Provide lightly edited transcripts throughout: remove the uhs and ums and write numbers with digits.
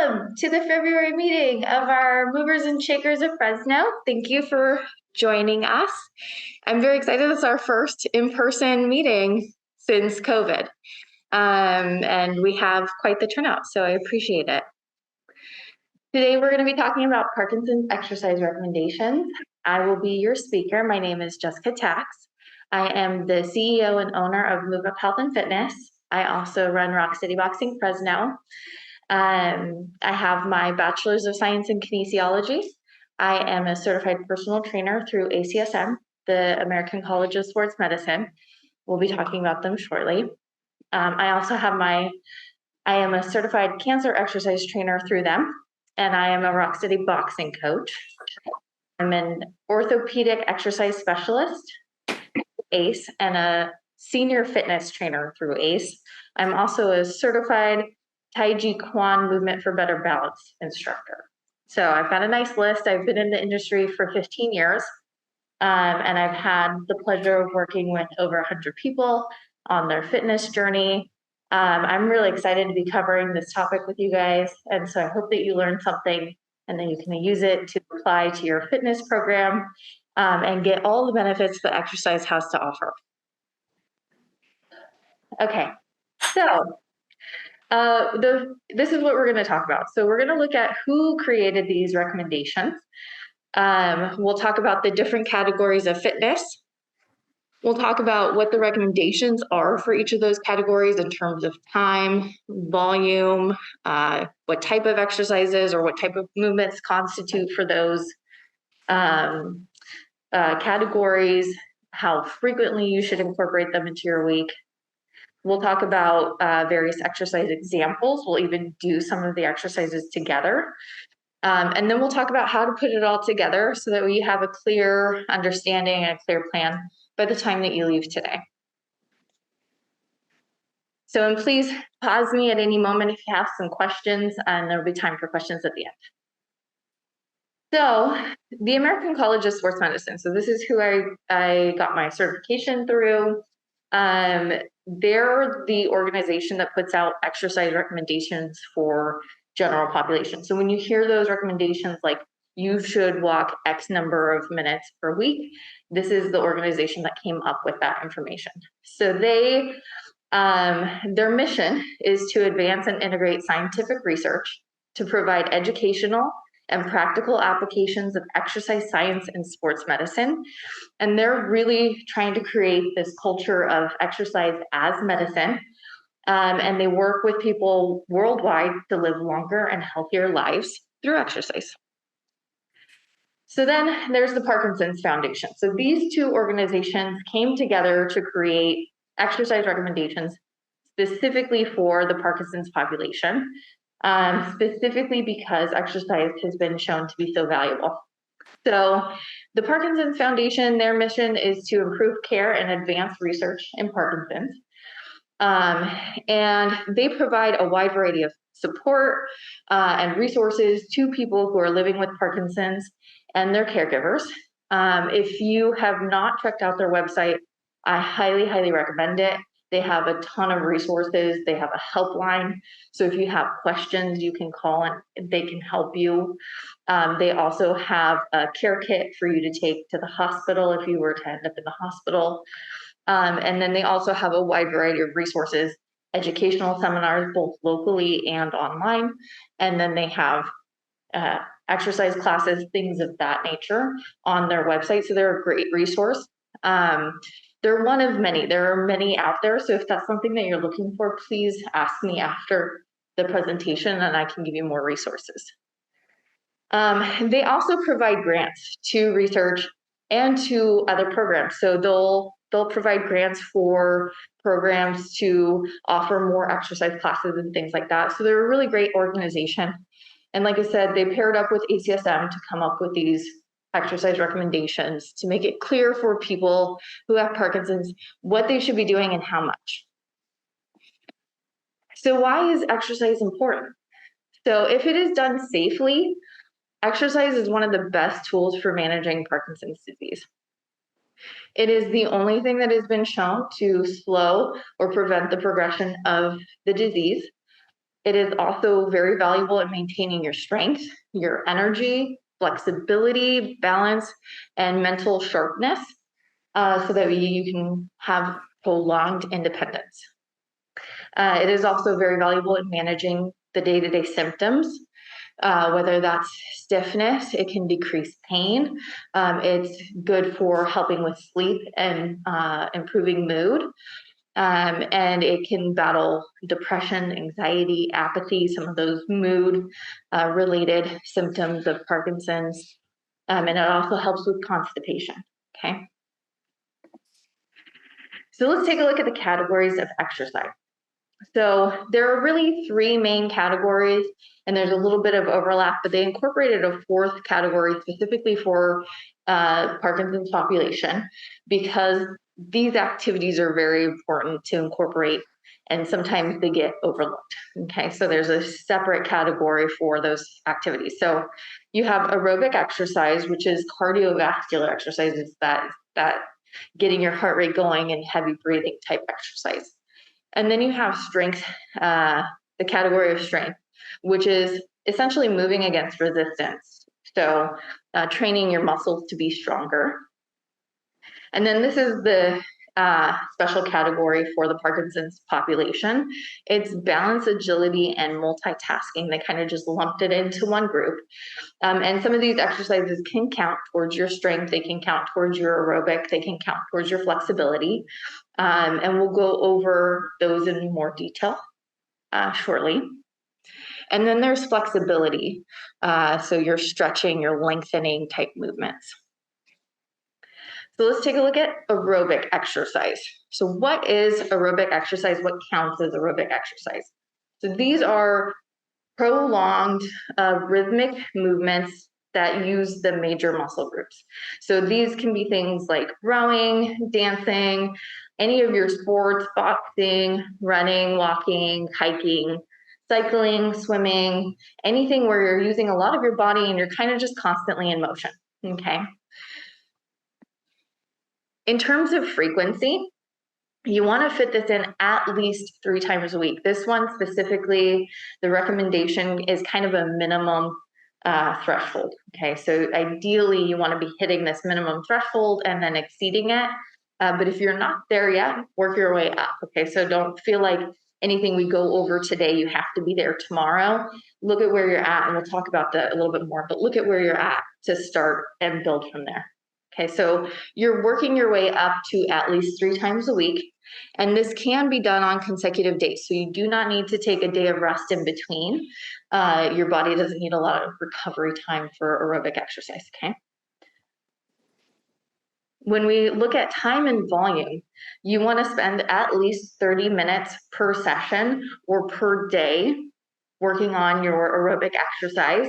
Welcome to the February meeting of our Movers and Shakers of Fresno. Thank you for joining us. I'm very excited. It's our first in-person meeting since COVID. And we have quite the turnout, so I appreciate it. Today, we're going to be talking about Parkinson's exercise recommendations. I will be your speaker. My name is Jessica Tax. I am the CEO and owner of Move Up Health and Fitness. I also run Rock City Boxing Fresno. I have my Bachelor's of Science in Kinesiology. I am a certified personal trainer through ACSM, the American College of Sports Medicine. We'll be talking about them shortly. I also have I am a certified cancer exercise trainer through them, and I am a Rock City boxing coach. I'm an orthopedic exercise specialist, ACE, and a senior fitness trainer through ACE. I'm also a certified Tai Chi Quan movement for better balance instructor. So I've got a nice list. I've been in the industry for 15 years, and I've had the pleasure of working with over 100 people on their fitness journey. I'm really excited to be covering this topic with you guys, and so I hope that you learn something and then you can use it to apply to your fitness program and get all the benefits that exercise has to offer. Okay, so this is what we're going to talk about. So we're going to look at who created these recommendations. We'll talk about the different categories of fitness. We'll talk about what the recommendations are for each of those categories in terms of time, volume, what type of exercises or what type of movements constitute for those categories, how frequently you should incorporate them into your week. We'll talk about various exercise examples. We'll even do some of the exercises together. And then we'll talk about how to put it all together so that we have a clear understanding and a clear plan by the time that you leave today. So and please pause me at any moment if you have some questions, and there'll be time for questions at the end. So the American College of Sports Medicine. So this is who I got my certification through. They're the organization that puts out exercise recommendations for general population. So when you hear those recommendations, like you should walk X number of minutes per week, this is the organization that came up with that information. So their mission is to advance and integrate scientific research to provide educational and practical applications of exercise science and sports medicine. And they're really trying to create this culture of exercise as medicine. And they work with people worldwide to live longer and healthier lives through exercise. So then there's the Parkinson's Foundation. So these two organizations came together to create exercise recommendations specifically for the Parkinson's population, specifically because exercise has been shown to be so valuable. So the Parkinson's Foundation, their mission is to improve care and advance research in Parkinson's. And they provide a wide variety of support and resources to people who are living with Parkinson's and their caregivers. If you have not checked out their website, I highly, highly recommend it. They have a ton of resources. They have a helpline. So if you have questions, you can call and they can help you. They also have a care kit for you to take to the hospital if you were to end up in the hospital. And then they also have a wide variety of resources, educational seminars, both locally and online. And then they have exercise classes, things of that nature on their website. So they're a great resource. They're one of many. There are many out there. So if that's something that you're looking for, please ask me after the presentation and I can give you more resources. They also provide grants to research and to other programs. So they'll provide grants for programs to offer more exercise classes and things like that. So they're a really great organization. And like I said, they paired up with ACSM to come up with these exercise recommendations to make it clear for people who have Parkinson's what they should be doing and how much. So why is exercise important? So if it is done safely, exercise is one of the best tools for managing Parkinson's disease. It is the only thing that has been shown to slow or prevent the progression of the disease. It is also very valuable in maintaining your strength, your energy, flexibility, balance, and mental sharpness, so that you can have prolonged independence. It is also very valuable in managing the day-to-day symptoms, whether that's stiffness, it can decrease pain. It's good for helping with sleep and improving mood. And it can battle depression, anxiety, apathy, some of those mood related symptoms of Parkinson's. And it also helps with constipation. Okay. So let's take a look at the categories of exercise. So there are really three main categories, and there's a little bit of overlap, but they incorporated a fourth category specifically for Parkinson's population, because these activities are very important to incorporate, and sometimes they get overlooked. Okay, so there's a separate category for those activities. So you have aerobic exercise, which is cardiovascular exercises, that getting your heart rate going and heavy breathing type exercise. And then you have strength, the category of strength, which is essentially moving against resistance. So training your muscles to be stronger. And then this is the special category for the Parkinson's population. It's balance, agility, and multitasking. They kind of just lumped it into one group. And some of these exercises can count towards your strength. They can count towards your aerobic. They can count towards your flexibility. And we'll go over those in more detail shortly. And then there's flexibility. So your stretching, your lengthening type movements. So let's take a look at aerobic exercise. So what is aerobic exercise? What counts as aerobic exercise? So these are prolonged rhythmic movements that use the major muscle groups. So these can be things like rowing, dancing, any of your sports, boxing, running, walking, hiking, cycling, swimming, anything where you're using a lot of your body and you're kind of just constantly in motion, okay? In terms of frequency, you want to fit this in at least 3 times a week. This one specifically, the recommendation is kind of a minimum threshold. Okay, so ideally you want to be hitting this minimum threshold and then exceeding it. But if you're not there yet, work your way up. Okay, so don't feel like anything we go over today, you have to be there tomorrow. Look at where you're at, and we'll talk about that a little bit more, but look at where you're at to start and build from there. Okay, so you're working your way up to at least 3 times a week, and this can be done on consecutive days. So you do not need to take a day of rest in between. Your body doesn't need a lot of recovery time for aerobic exercise, okay? When we look at time and volume, you want to spend at least 30 minutes per session or per day working on your aerobic exercise.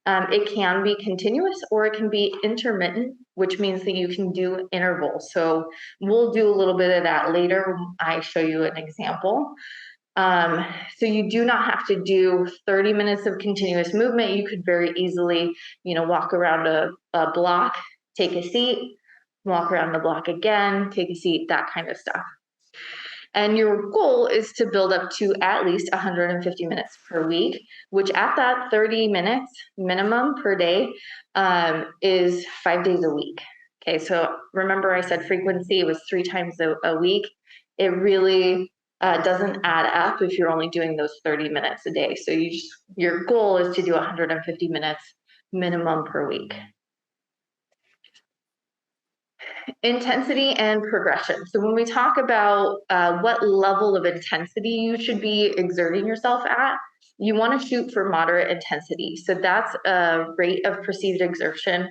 It can be continuous or it can be intermittent, which means that you can do intervals. So we'll do a little bit of that later when I show you an example. So you do not have to do 30 minutes of continuous movement. You could very easily, walk around a block, take a seat, walk around the block again, take a seat, that kind of stuff. And your goal is to build up to at least 150 minutes per week, which at that 30 minutes minimum per day is 5 days a week. Okay, so remember I said frequency was 3 times a week. It really doesn't add up if you're only doing those 30 minutes a day. So your goal is to do 150 minutes minimum per week. Intensity and progression. So when we talk about what level of intensity you should be exerting yourself at, you want to shoot for moderate intensity. So that's a rate of perceived exertion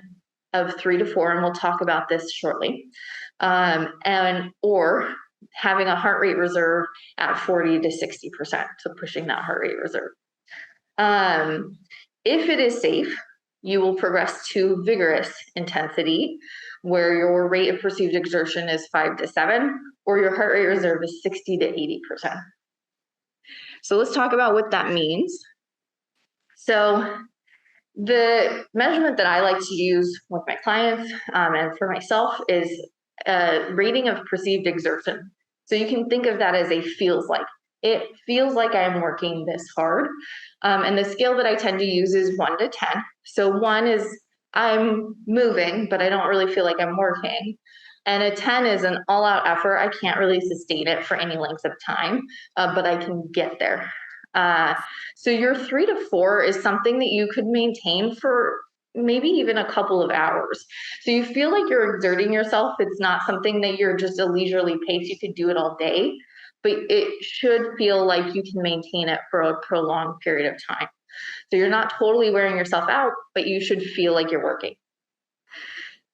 of 3 to 4, and we'll talk about this shortly. Or having a heart rate reserve at 40 to 60%, so pushing that heart rate reserve. If it is safe, you will progress to vigorous intensity, where your rate of perceived exertion is 5 to 7, or your heart rate reserve is 60 to 80%. So let's talk about what that means. So the measurement that I like to use with my clients and for myself is a rating of perceived exertion. So you can think of that as a feels like. it feels like I'm working this hard. And the scale that I tend to use is 1 to 10. So 1 is I'm moving, but I don't really feel like I'm working. And a 10 is an all-out effort. I can't really sustain it for any length of time, but I can get there. So your 3 to 4 is something that you could maintain for maybe even a couple of hours. So you feel like you're exerting yourself. It's not something that you're just a leisurely pace. You could do it all day, but it should feel like you can maintain it for a prolonged period of time. So you're not totally wearing yourself out, but you should feel like you're working.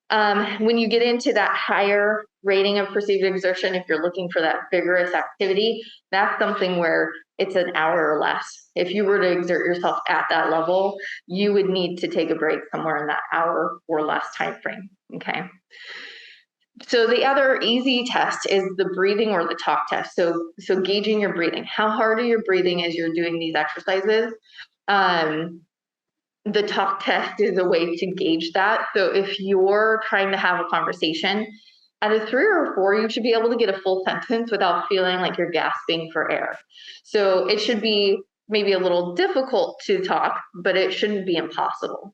When you get into that higher rating of perceived exertion, if you're looking for that vigorous activity, that's something where it's an hour or less. If you were to exert yourself at that level, you would need to take a break somewhere in that hour or less time frame, okay? So the other easy test is the breathing or the talk test. So gauging your breathing. How hard are you breathing as you're doing these exercises? The talk test is a way to gauge that. So if you're trying to have a conversation, at a 3 or a 4, you should be able to get a full sentence without feeling like you're gasping for air. So it should be maybe a little difficult to talk, but it shouldn't be impossible.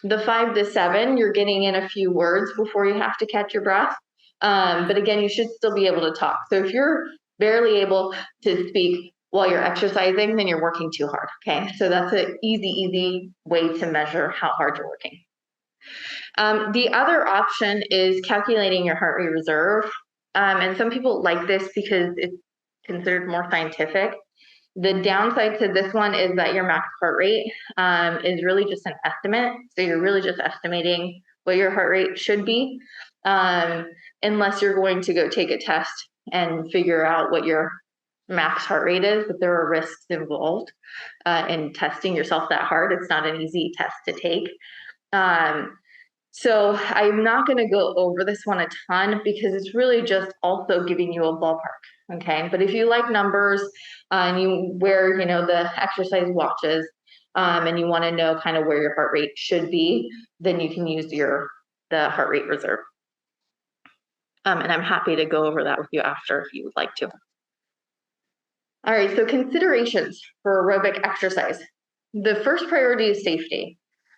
The 5 to 7, you're getting in a few words before you have to catch your breath. But again, you should still be able to talk. So if you're barely able to speak while you're exercising, then you're working too hard, okay? So that's an easy way to measure how hard you're working. The other option is calculating your heart rate reserve. And some people like this because it's considered more scientific. The downside to this one is that your max heart rate is really just an estimate. So you're really just estimating what your heart rate should be, unless you're going to go take a test and figure out what your max heart rate is, but there are risks involved in testing yourself that hard. It's not an easy test to take. So I'm not going to go over this one a ton because it's really just also giving you a ballpark, okay? But if you like numbers and you wear, the exercise watches and you want to know kind of where your heart rate should be, then you can use the heart rate reserve. And I'm happy to go over that with you after if you would like to. All right, so considerations for aerobic exercise. The first priority is safety.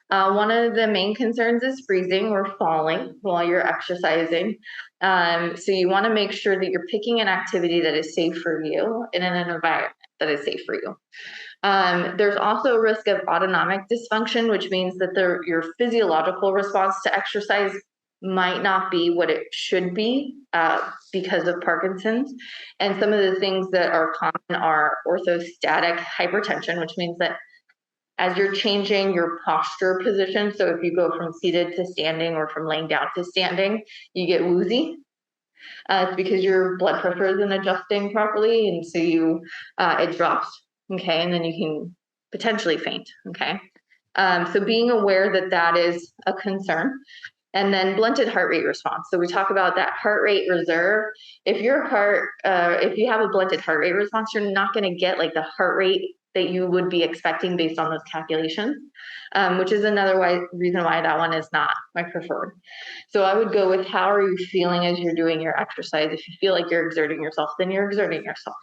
One of the main concerns is freezing or falling while you're exercising. So you want to make sure that you're picking an activity that is safe for you and in an environment that is safe for you. There's also a risk of autonomic dysfunction, which means that your physiological response to exercise might not be what it should be because of Parkinson's. And some of the things that are common are orthostatic hypertension, which means that as you're changing your posture position, so if you go from seated to standing or from laying down to standing, you get woozy. It's because your blood pressure isn't adjusting properly, and so it drops, okay, and then you can potentially faint, okay? So being aware that that is a concern. And then blunted heart rate response. So we talk about that heart rate reserve. If you have a blunted heart rate response, you're not going to get like the heart rate that you would be expecting based on those calculations, which is another reason why that one is not my preferred. So I would go with how are you feeling as you're doing your exercise? If you feel like you're exerting yourself, then you're exerting yourself.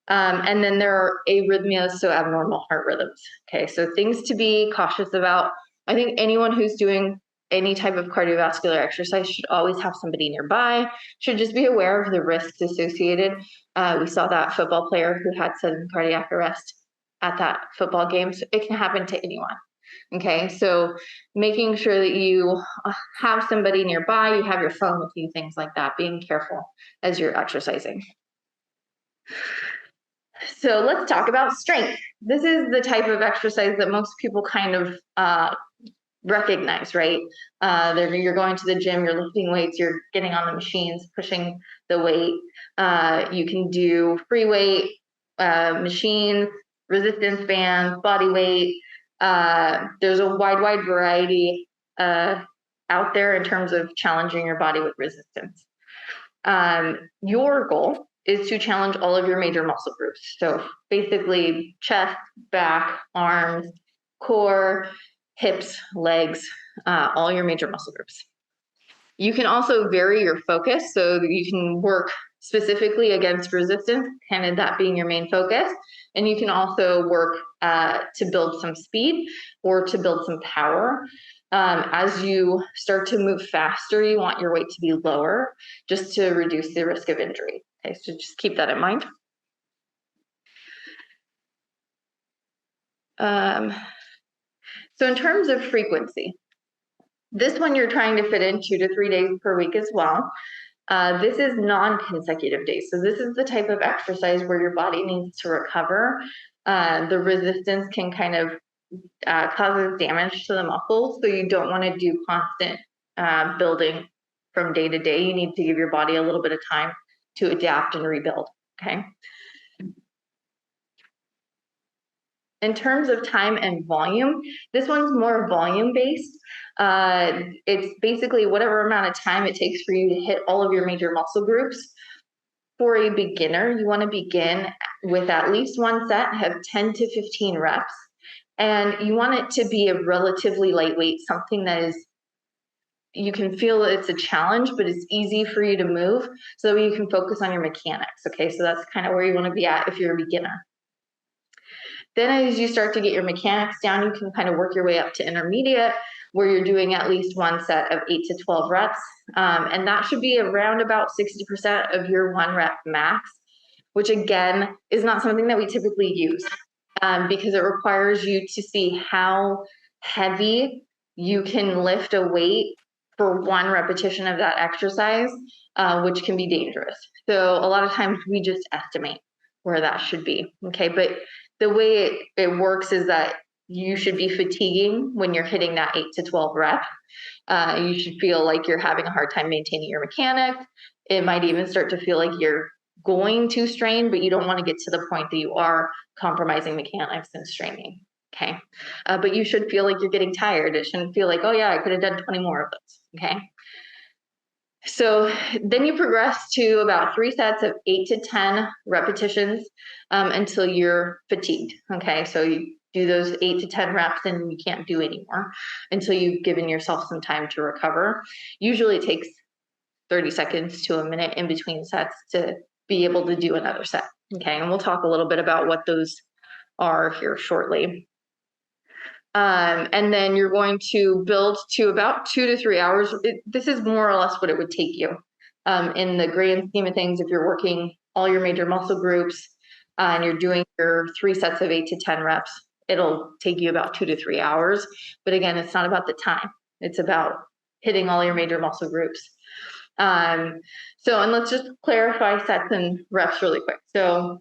And then there are arrhythmias, so abnormal heart rhythms. Okay, so things to be cautious about. I think anyone who's doing any type of cardiovascular exercise should always have somebody nearby, should just be aware of the risks associated. We saw that football player who had sudden cardiac arrest at that football game. So it can happen to anyone. Okay, so making sure that you have somebody nearby, you have your phone with you, things like that, being careful as you're exercising. So let's talk about strength. This is the type of exercise that most people kind of recognize, right? You're going to the gym, you're lifting weights, you're getting on the machines, pushing the weight. You can do free weight, machines, resistance bands, body weight. There's a wide variety out there in terms of challenging your body with resistance. Your goal is to challenge all of your major muscle groups. So basically chest, back, arms, core, hips, legs, all your major muscle groups. You can also vary your focus so that you can work specifically against resistance, kind of that being your main focus. And you can also work to build some speed or to build some power. As you start to move faster, you want your weight to be lower just to reduce the risk of injury. Okay, so just keep that in mind. So in terms of frequency, this one you're trying to fit in 2 to 3 days per week as well. This is non-consecutive days. So this is the type of exercise where your body needs to recover. The resistance can kind of causes damage to the muscles. So you don't want to do constant building from day to day. You need to give your body a little bit of time to adapt and rebuild, okay? In terms of time and volume, this one's more volume based. It's basically whatever amount of time it takes for you to hit all of your major muscle groups. For a beginner, you want to begin with at least one set of 10 to 15 reps. And you want it to be a relatively lightweight, something that is, you can feel it's a challenge, but it's easy for you to move so that you can focus on your mechanics. Okay, so that's kind of where you want to be at if you're a beginner. Then as you start to get your mechanics down, you can kind of work your way up to intermediate, where you're doing at least one set of 8 to 12 reps. And that should be around about 60% of your 1 rep max, which again is not something that we typically use because it requires you to see how heavy you can lift a weight for 1 repetition of that exercise, which can be dangerous. So a lot of times we just estimate where that should be, okay? But the way it works is that you should be fatiguing when you're hitting that 8 to 12 rep. You should feel like you're having a hard time maintaining your mechanics. It might even start to feel like you're going to strain, but you don't want to get to the point that you are compromising mechanics and straining, okay? But you should feel like you're getting tired. It shouldn't feel like, oh yeah, I could have done 20 more of those, okay? So then you progress to about 3 sets of 8 to 10 repetitions until you're fatigued, okay? So you do those 8 to 10 reps and you can't do anymore until you've given yourself some time to recover. Usually it takes 30 seconds to a minute in between sets to be able to do another set, okay? And we'll talk a little bit about what those are here shortly. And then you're going to build to about 2 to 3 hours. This is more or less what it would take you in the grand scheme of things. If you're working all your major muscle groups and you're doing your 3 sets of 8 to 10 reps, it'll take you about 2 to 3 hours. But again, it's not about the time. It's about hitting all your major muscle groups. And let's just clarify sets and reps really quick. So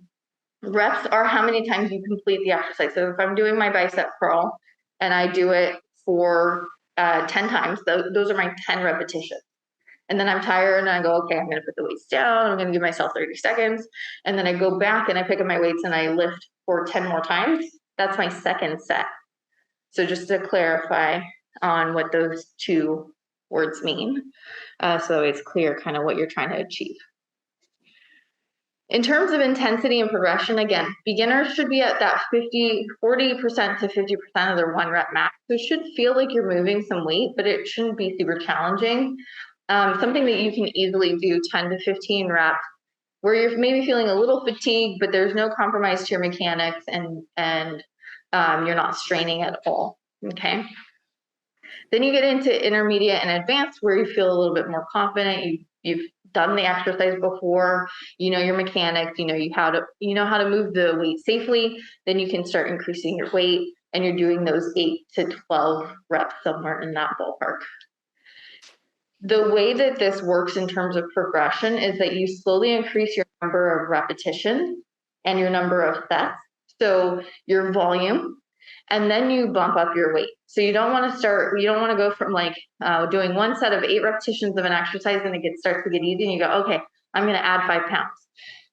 reps are how many times you complete the exercise. So if I'm doing my bicep curl and I do it for 10 times, those are my 10 repetitions. And then I'm tired and I go, okay, I'm going to put the weights down. I'm going to give myself 30 seconds. And then I go back and I pick up my weights and I lift for 10 more times. That's my second set. So just to clarify on what those 2 words mean, so it's clear kind of what you're trying to achieve. In terms of intensity and progression, again, beginners should be at that 40% to 50% of their 1 rep max. So it should feel like you're moving some weight, but it shouldn't be super challenging. Something that you can easily do 10 to 15 reps, where you're maybe feeling a little fatigued, but there's no compromise to your mechanics and you're not straining at all, okay? Then you get into intermediate and advanced, where you feel a little bit more confident. You've done the exercise before, you know your mechanics, you know how to move the weight safely. Then you can start increasing your weight, and you're doing those 8 to 12 reps somewhere in that ballpark. The way that this works in terms of progression is that you slowly increase your number of repetitions and your number of sets, so your volume, and then you bump up your weight. So you don't want to go from like doing 1 set of 8 repetitions of an exercise and it starts to get easy and you go, okay, I'm going to add 5 pounds.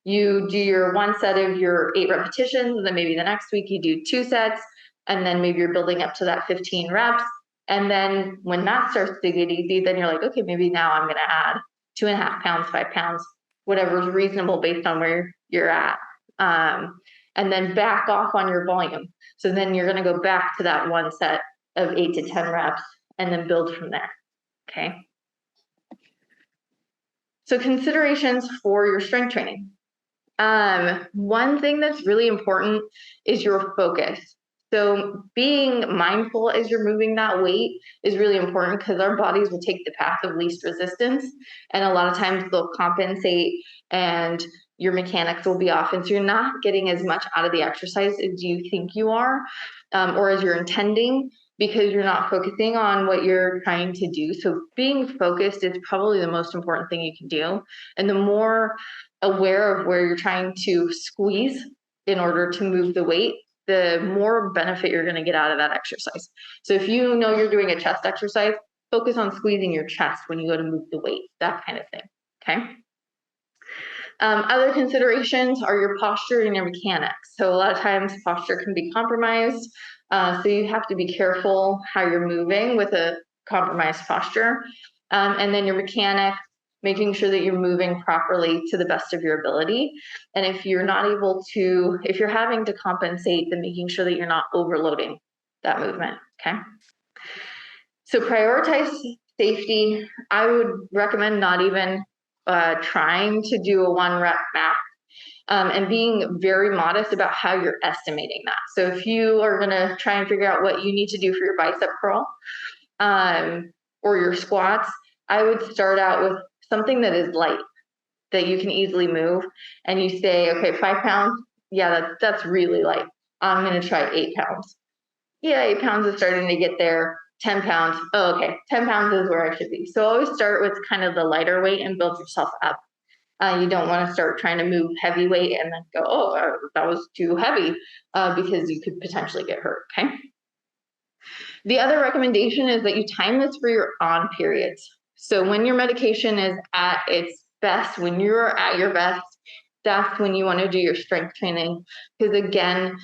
You do your 1 set of your 8 repetitions, and then maybe the next week you do 2 sets, and then maybe you're building up to that 15 reps. And then when that starts to get easy, then you're like, okay, maybe now I'm going to add 2.5 pounds, 5 pounds, whatever's reasonable based on where you're at. And then back off on your volume. So then you're going to go back to that 1 set of 8 to 10 reps and then build from there, okay? So considerations for your strength training. One thing that's really important is your focus. So being mindful as you're moving that weight is really important because our bodies will take the path of least resistance. And a lot of times they'll compensate and your mechanics will be off. And so you're not getting as much out of the exercise as you think you are, or as you're intending, because you're not focusing on what you're trying to do. So being focused is probably the most important thing you can do. And the more aware of where you're trying to squeeze in order to move the weight, the more benefit you're going to get out of that exercise. So if you know you're doing a chest exercise, focus on squeezing your chest when you go to move the weight, that kind of thing, okay? Other considerations are your posture and your mechanics. So a lot of times posture can be compromised, so you have to be careful how you're moving with a compromised posture. And then your mechanics, making sure that you're moving properly to the best of your ability. And if you're not able to, if you're having to compensate, then making sure that you're not overloading that movement, okay? So prioritize safety. I would recommend not even trying to do a 1 rep max, and being very modest about how you're estimating that. So if you are gonna try and figure out what you need to do for your bicep curl, or your squats, I would start out with something that is light, that you can easily move, and you say, okay, 5 pounds, yeah, that's really light. I'm gonna try 8 pounds. Yeah, 8 pounds is starting to get there. 10 pounds, oh, okay, 10 pounds is where I should be. So always start with kind of the lighter weight and build yourself up. You don't want to start trying to move heavy weight and then go, oh, that was too heavy, because you could potentially get hurt, okay? The other recommendation is that you time this for your on periods. So when your medication is at its best, when you're at your best, that's when you want to do your strength training. Because again,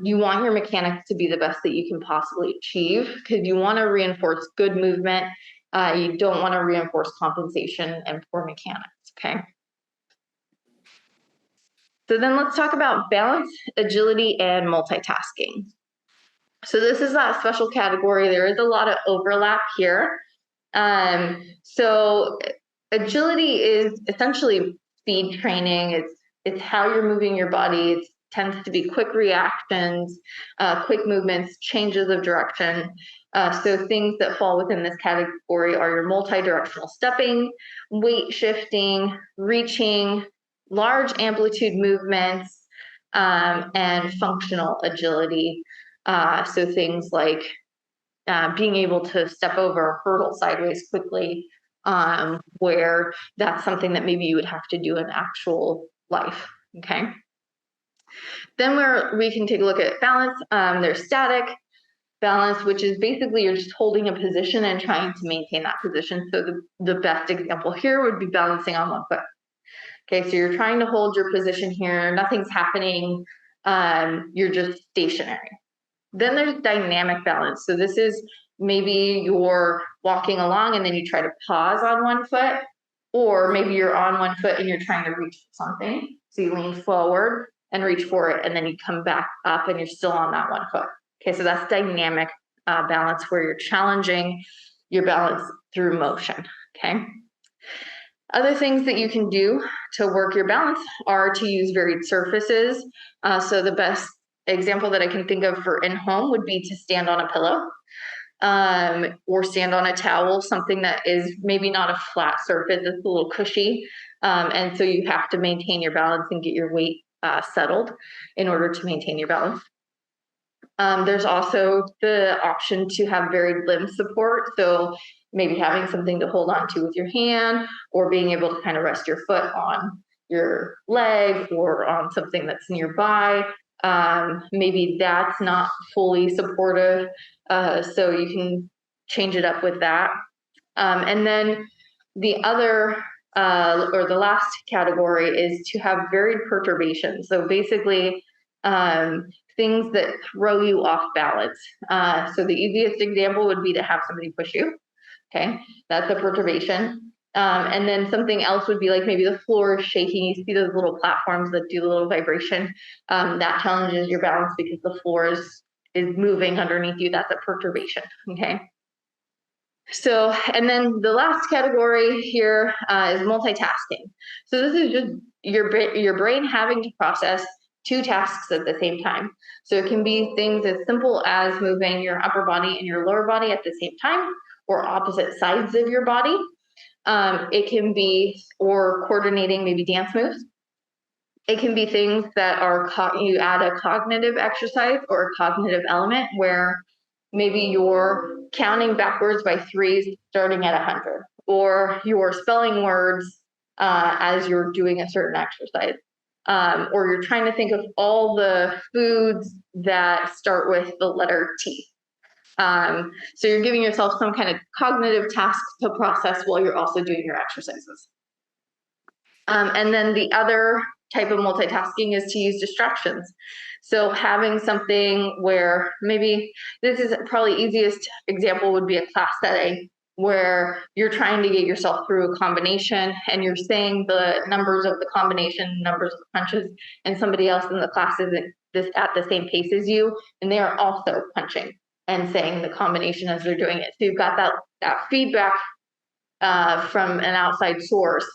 you want your mechanics to be the best that you can possibly achieve, because you want to reinforce good movement. You don't want to reinforce compensation and poor mechanics, okay? So then let's talk about balance, agility, and multitasking. So this is that special category. There is a lot of overlap here. So agility is essentially speed training. It's how you're moving your body. It tends to be quick reactions, quick movements, changes of direction. So things that fall within this category are your multi-directional stepping, weight shifting, reaching, large amplitude movements, and functional agility. So things like being able to step over a hurdle sideways quickly, where that's something that maybe you would have to do in actual life, okay? Then we can take a look at balance. There's static balance, which is basically you're just holding a position and trying to maintain that position. So the best example here would be balancing on one foot. Okay, so you're trying to hold your position here, nothing's happening, you're just stationary. Then there's dynamic balance. So this is maybe you're walking along and then you try to pause on one foot, or maybe you're on one foot and you're trying to reach for something. So you lean forward and reach for it, and then you come back up and you're still on that one foot. Okay, so that's dynamic balance, where you're challenging your balance through motion, okay? Other things that you can do to work your balance are to use varied surfaces. So the best example that I can think of for in-home would be to stand on a pillow, or stand on a towel, something that is maybe not a flat surface, it's a little cushy. And so you have to maintain your balance and get your weight settled in order to maintain your balance. There's also the option to have varied limb support. So maybe having something to hold on to with your hand, or being able to kind of rest your foot on your leg or on something that's nearby. Maybe that's not fully supportive, so you can change it up with that. And then the other, or the last category is to have varied perturbations. So basically, things that throw you off balance. So the easiest example would be to have somebody push you. Okay, that's a perturbation. And then something else would be like maybe the floor is shaking. You see those little platforms that do the little vibration. That challenges your balance because the floor is moving underneath you. That's a perturbation. Okay. So, and then the last category here is multitasking. So this is just your brain having to process two tasks at the same time. So it can be things as simple as moving your upper body and your lower body at the same time, or opposite sides of your body. It can be, or coordinating maybe dance moves. It can be things that are, you add a cognitive exercise or a cognitive element where maybe you're counting backwards by threes, starting at 100, or you're spelling words as you're doing a certain exercise. Or you're trying to think of all the foods that start with the letter T. So you're giving yourself some kind of cognitive task to process while you're also doing your exercises. And then the other type of multitasking is to use distractions. So having something where maybe, this is probably easiest example would be a class setting where you're trying to get yourself through a combination and you're saying the numbers of the combination, numbers of the punches, and somebody else in the class isn't at the same pace as you, and they are also punching and saying the combination as they're doing it. So you've got that feedback from an outside source,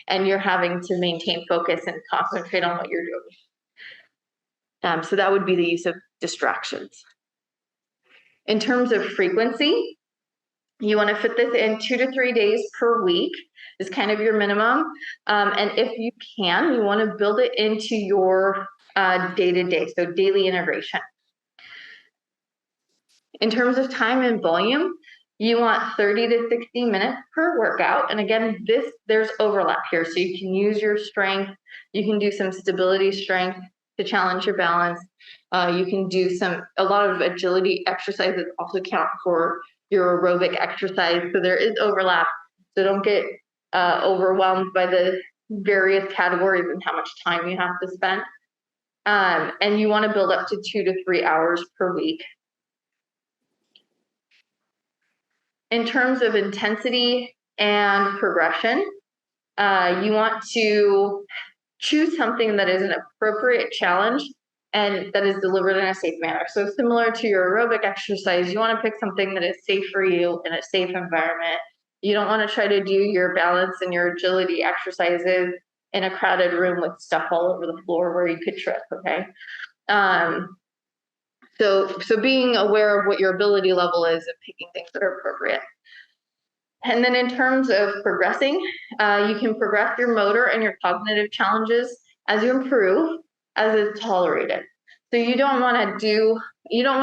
and you're having to maintain focus and concentrate on what you're doing. So that would be the use of distractions. In terms of frequency, you want to fit this in 2 to 3 days per week is kind of your minimum. And if you can, you want to build it into your day-to-day, so daily integration. In terms of time and volume, you want 30 to 60 minutes per workout. And again, there's overlap here. So you can use your strength. You can do some stability strength to challenge your balance. You can do a lot of agility exercises also count for your aerobic exercise. So there is overlap. So don't get overwhelmed by the various categories and how much time you have to spend. And you want to build up to 2 to 3 hours per week. In terms of intensity and progression, you want to choose something that is an appropriate challenge and that is delivered in a safe manner. So similar to your aerobic exercise, you want to pick something that is safe for you in a safe environment. You don't want to try to do your balance and your agility exercises in a crowded room with stuff all over the floor where you could trip, okay? So being aware of what your ability level is and picking things that are appropriate. And then in terms of progressing, you can progress your motor and your cognitive challenges as you improve, as is tolerated. So you don't want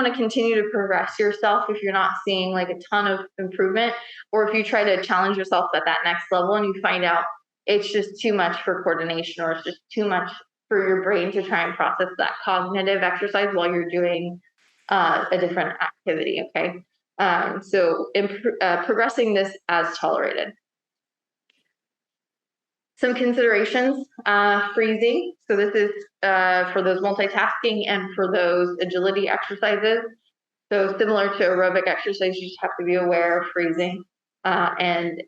to continue to progress yourself if you're not seeing like a ton of improvement, or if you try to challenge yourself at that next level and you find out it's just too much for coordination, or it's just too much for your brain to try and process that cognitive exercise while you're doing a different activity, okay? So progressing this as tolerated. Some considerations, freezing. So this is for those multitasking and for those agility exercises. So similar to aerobic exercise, you just have to be aware of freezing and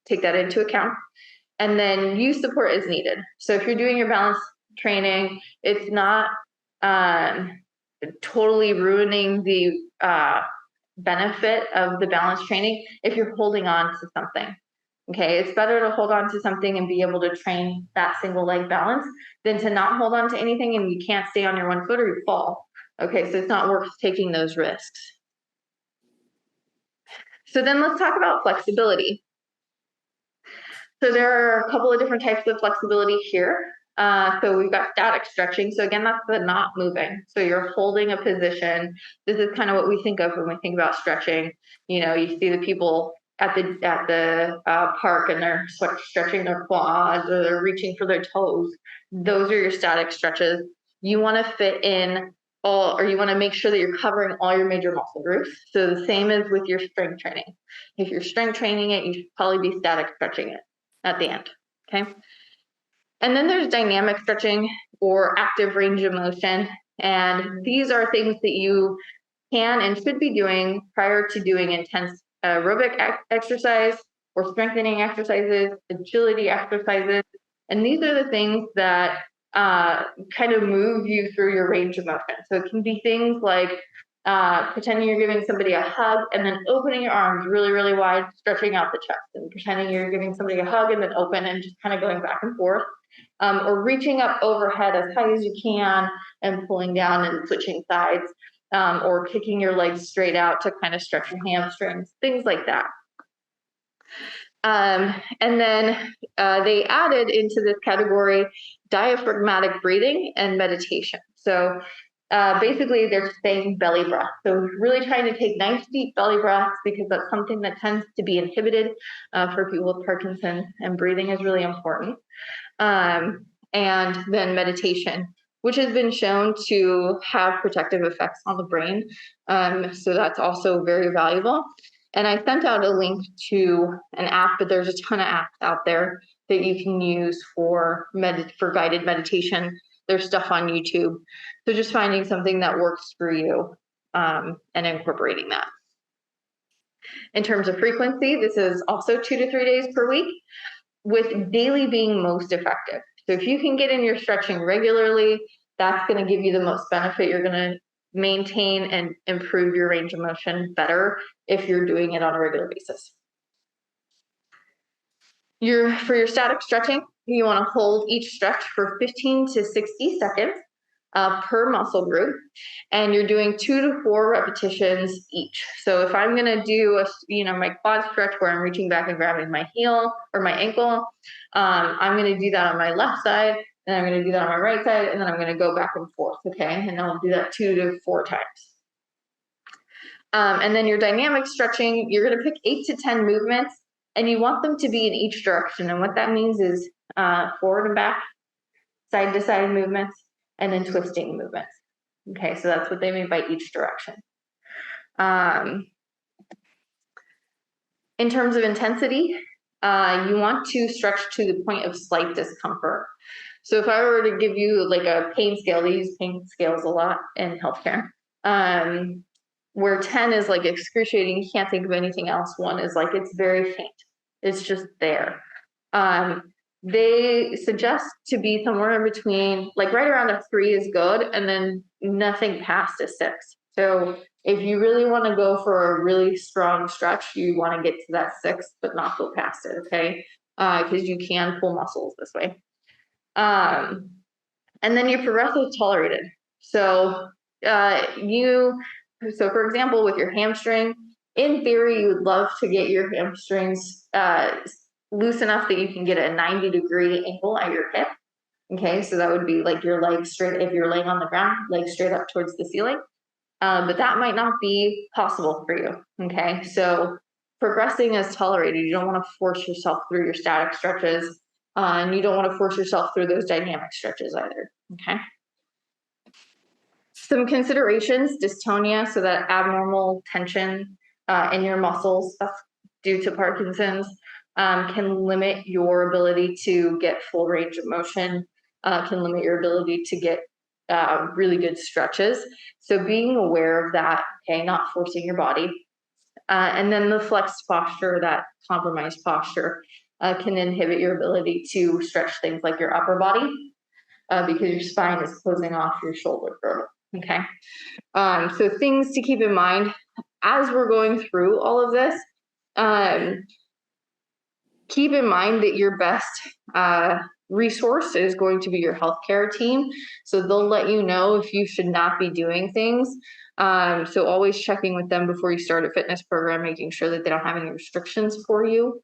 take that into account. And then use support as needed. So if you're doing your balance training, it's not totally ruining the benefit of the balance training if you're holding on to something. Okay, it's better to hold on to something and be able to train that single leg balance than to not hold on to anything and you can't stay on your one foot or you fall. Okay, so it's not worth taking those risks. So then let's talk about flexibility. So there are a couple of different types of flexibility here. So we've got static stretching. So again, that's the not moving. So you're holding a position. This is kind of what we think of when we think about stretching. You know, you see the people at the park and they're stretching their quads or they're reaching for their toes. Those are your static stretches. You want to fit in all, or you want to make sure that you're covering all your major muscle groups. So the same as with your strength training. If you're strength training it, you should probably be static stretching it at the end, okay? And then there's dynamic stretching or active range of motion. And these are things that you can and should be doing prior to doing intense aerobic exercise or strengthening exercises, agility exercises. And these are the things that kind of move you through your range of motion. So it can be things like pretending you're giving somebody a hug and then opening your arms really, really wide, stretching out the chest, and pretending you're giving somebody a hug and then open and just kind of going back and forth. Or reaching up overhead as high as you can and pulling down and switching sides, or kicking your legs straight out to kind of stretch your hamstrings, things like that. And then they added into this category diaphragmatic breathing and meditation. So basically they're saying belly breath. So really trying to take nice deep belly breaths, because that's something that tends to be inhibited for people with Parkinson, and breathing is really important. And then meditation, which has been shown to have protective effects on the brain. So that's also very valuable. And I sent out a link to an app, but there's a ton of apps out there that you can use for guided meditation. There's stuff on YouTube. So just finding something that works for you and incorporating that. In terms of frequency, this is also 2 to 3 days per week, with daily being most effective. So if you can get in your stretching regularly, that's going to give you the most benefit. You're going to maintain and improve your range of motion better if you're doing it on a regular basis. For your static stretching, you want to hold each stretch for 15 to 60 seconds per muscle group, and you're doing 2 to 4 repetitions each. So if I'm going to do my quad stretch where I'm reaching back and grabbing my heel or my ankle, I'm going to do that on my left side, and I'm going to do that on my right side, and then I'm going to go back and forth, okay? And I'll do that 2 to 4 times. And then your dynamic stretching, you're going to pick 8 to 10 movements, and you want them to be in each direction. And what that means is forward and back, side to side movements, and then twisting movements. Okay, so that's what they mean by each direction. In terms of intensity, you want to stretch to the point of slight discomfort. So if I were to give you like a pain scale, they use pain scales a lot in healthcare, where 10 is like excruciating, you can't think of anything else. 1 is like it's very faint, it's just there. They suggest to be somewhere in between, like right around a 3 is good, and then nothing past a 6. So if you really want to go for a really strong stretch, you want to get to that 6, but not go past it, okay? Because you can pull muscles this way. And then your progressive tolerated. So for example, with your hamstring, in theory, you would love to get your hamstrings loose enough that you can get a 90-degree angle at your hip. Okay, so that would be like your legs straight, if you're laying on the ground, legs straight up towards the ceiling. But that might not be possible for you. Okay, so progressing is tolerated. You don't want to force yourself through your static stretches, and you don't want to force yourself through those dynamic stretches either. Okay. Some considerations: dystonia, so that abnormal tension in your muscles due to Parkinson's can limit your ability to get full range of motion, can limit your ability to get really good stretches. So being aware of that, okay, not forcing your body. And then the flexed posture, that compromised posture, can inhibit your ability to stretch things like your upper body because your spine is closing off your shoulder girdle, okay? So things to keep in mind as we're going through all of this. Keep in mind that your best resource is going to be your healthcare team. So they'll let you know if you should not be doing things. So always checking with them before you start a fitness program, making sure that they don't have any restrictions for you.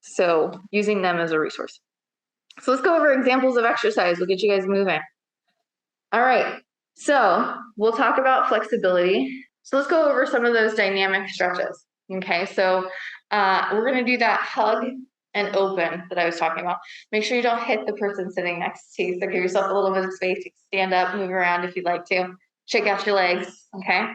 So using them as a resource. So let's go over examples of exercise. We'll get you guys moving. All right, so we'll talk about flexibility. So let's go over some of those dynamic stretches. Okay, so we're going to do that hug and open that I was talking about. Make sure you don't hit the person sitting next to you. So give yourself a little bit of space. You can stand up, move around if you'd like to. Shake out your legs, okay?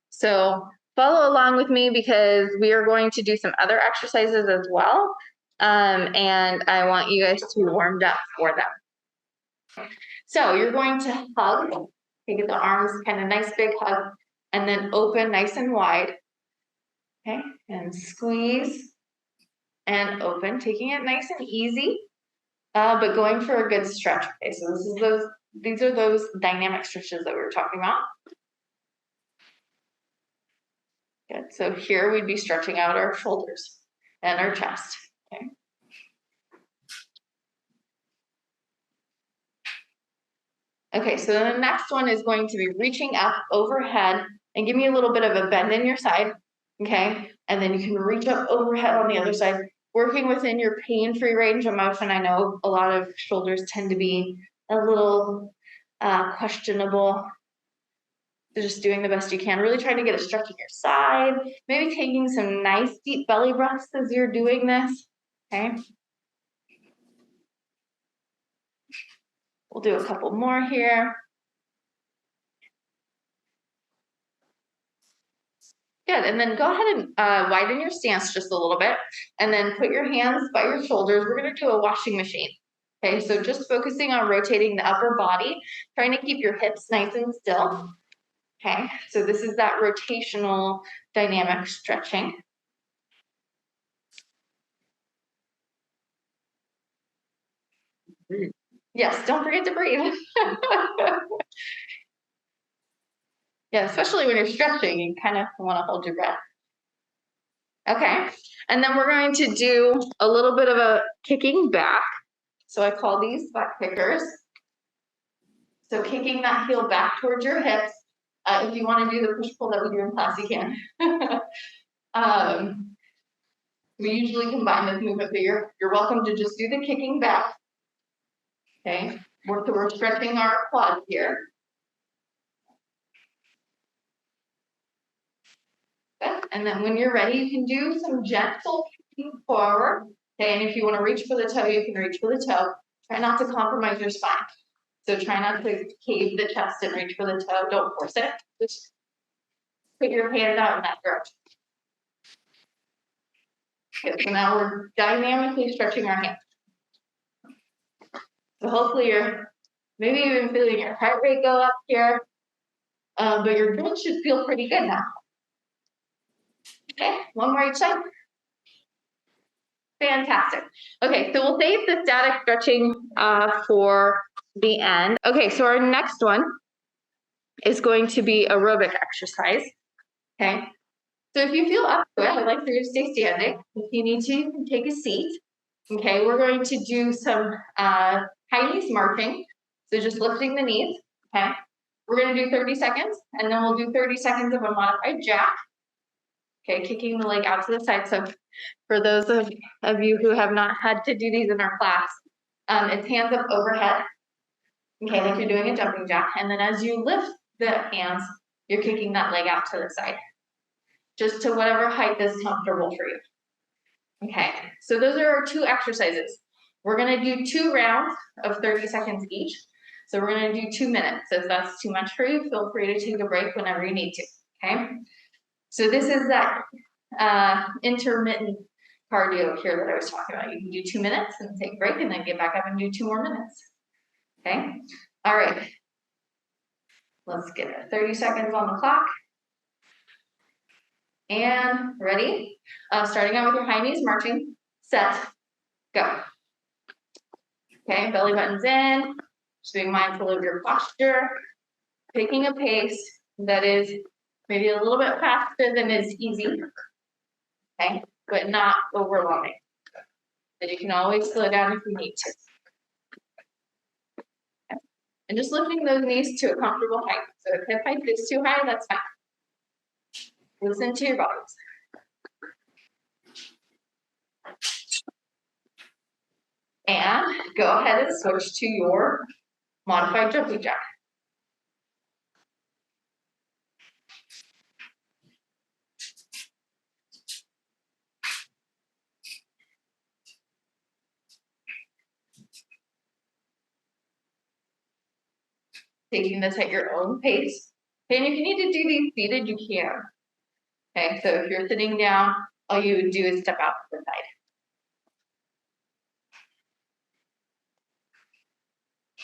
So follow along with me because we are going to do some other exercises as well. And I want you guys to be warmed up for them. So you're going to hug. You get the arms kind of nice big hug, and then open nice and wide. Okay, and squeeze and open, taking it nice and easy, but going for a good stretch. Okay, so these are those dynamic stretches that we were talking about. So here we'd be stretching out our shoulders and our chest. Okay. Okay, so the next one is going to be reaching up overhead and give me a little bit of a bend in your side, okay? And then you can reach up overhead on the other side, working within your pain-free range of motion. I know a lot of shoulders tend to be a little questionable. So just doing the best you can, really trying to get a stretch in your side, maybe taking some nice deep belly breaths as you're doing this, okay? We'll do a couple more here. Good, and then go ahead and widen your stance just a little bit, and then put your hands by your shoulders. We're gonna do a washing machine. Okay, so just focusing on rotating the upper body, trying to keep your hips nice and still. Okay, so this is that rotational dynamic stretching. Yes, don't forget to breathe. Yeah, especially when you're stretching, you kind of want to hold your breath. Okay, and then we're going to do a little bit of a kicking back. So I call these butt kickers. So kicking that heel back towards your hips. If you want to do the push-pull that we do in class, you can. We usually combine this movement, but you're welcome to just do the kicking back. Okay, we're stretching our quads here. Good. And then when you're ready, you can do some gentle kicking forward. Okay, and if you want to reach for the toe, you can reach for the toe. Try not to compromise your spine. So try not to cave the chest and reach for the toe. Don't force it. Just put your hand out in that direction. Okay, so now we're dynamically stretching our hands. So hopefully you're maybe even feeling your heart rate go up here, but your joints should feel pretty good now. Okay, one more each side. Fantastic. Okay, so we'll save the static stretching for the end. Okay, so our next one is going to be aerobic exercise. Okay, so if you feel up to it, I'd like for you to stay standing. If you need to, you can take a seat. Okay, we're going to do some high knees marching. So just lifting the knees, okay? We're gonna do 30 seconds, and then we'll do 30 seconds of a modified jack. Okay, kicking the leg out to the side. So for those of you who have not had to do these in our class, it's hands up overhead. Okay, like you're doing a jumping jack. And then as you lift the hands, you're kicking that leg out to the side. Just to whatever height is comfortable for you. Okay, so those are our two exercises. We're gonna do 2 rounds of 30 seconds each. So we're gonna do 2 minutes. If that's too much for you, feel free to take a break whenever you need to, okay? So this is that intermittent cardio here that I was talking about. You can do 2 minutes and take a break and then get back up and do 2 more minutes, okay? All right, let's get it. 30 seconds on the clock. And ready? Starting out with your high knees, marching, set, go. Okay, belly button's in, just being mindful of your posture, picking a pace that is maybe a little bit faster than is easy, okay, but not overwhelming. But you can always slow down if you need to. Okay. And just lifting those knees to a comfortable height. So if hip height is too high, that's fine. Listen to your bodies. And go ahead and switch to your modified jumping jack. Taking this at your own pace. And if you need to do these seated, you can. Okay, so if you're sitting down, all you would do is step out to the side.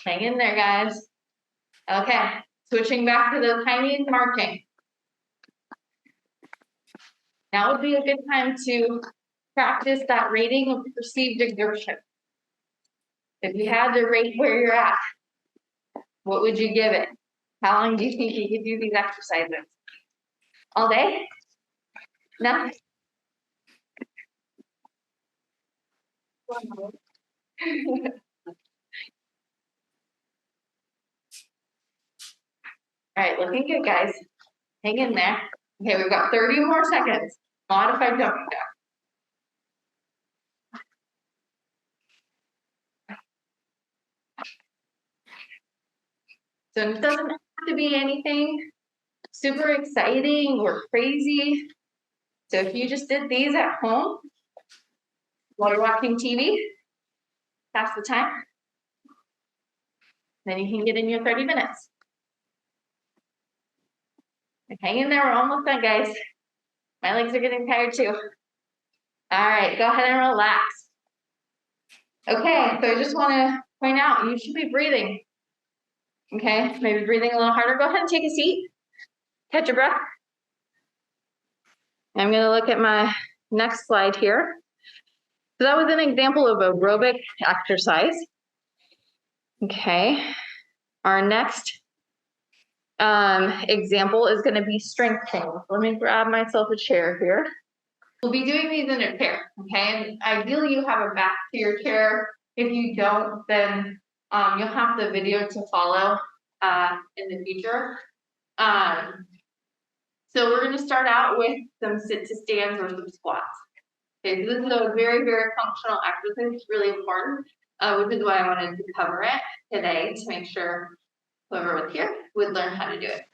Hang in there, guys. Okay, switching back to those high knees marching. Now would be a good time to practice that rating of perceived exertion. If you had to rate where you're at, what would you give it? How long do you think you could do these exercises? All day? Now, all right, looking good, guys. Hang in there. Okay, we've got 30 more seconds. Modified jumping jack. So it doesn't have to be anything super exciting or crazy. So if you just did these at home while you're watching TV, pass the time, then you can get in your 30 minutes. Hang in there, we're almost done, guys. My legs are getting tired too. All right, go ahead and relax. Okay, so I just want to point out, you should be breathing. Okay, maybe breathing a little harder. Go ahead and take a seat. Catch your breath. I'm going to look at my next slide here. So that was an example of aerobic exercise. Okay, our next example is going to be strength training. Let me grab myself a chair here. We'll be doing these in a chair, okay? And ideally you have a back to your chair. If you don't, then you'll have the video to follow in the future. So we're going to start out with some sit to stands or some squats. Okay, so this is a very, very functional exercise. It's really important, which is why I wanted to cover it today to make sure whoever was here would learn how to do it.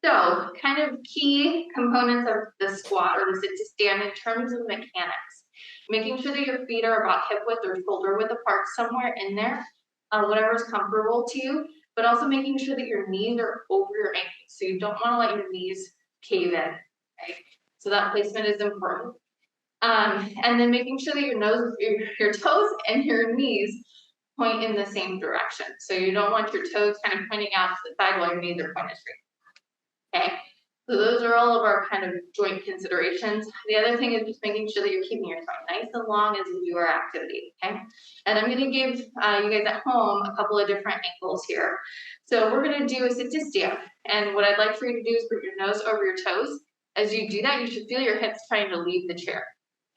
So kind of key components of the squat or the sit to stand in terms of mechanics. Making sure that your feet are about hip width or shoulder width apart, somewhere in there, whatever's comfortable to you, but also making sure that your knees are over your ankles. So you don't want to let your knees cave in, right? So that placement is important. And then making sure that your toes and your knees point in the same direction. So you don't want your toes kind of pointing out to the side while your knees are pointed straight. Okay, so those are all of our kind of joint considerations. The other thing is just making sure that you're keeping your spine nice and long as you do our activity, okay? And I'm gonna give you guys at home a couple of different angles here. So we're gonna do a sit to stand. And what I'd like for you to do is put your nose over your toes. As you do that, you should feel your hips trying to leave the chair.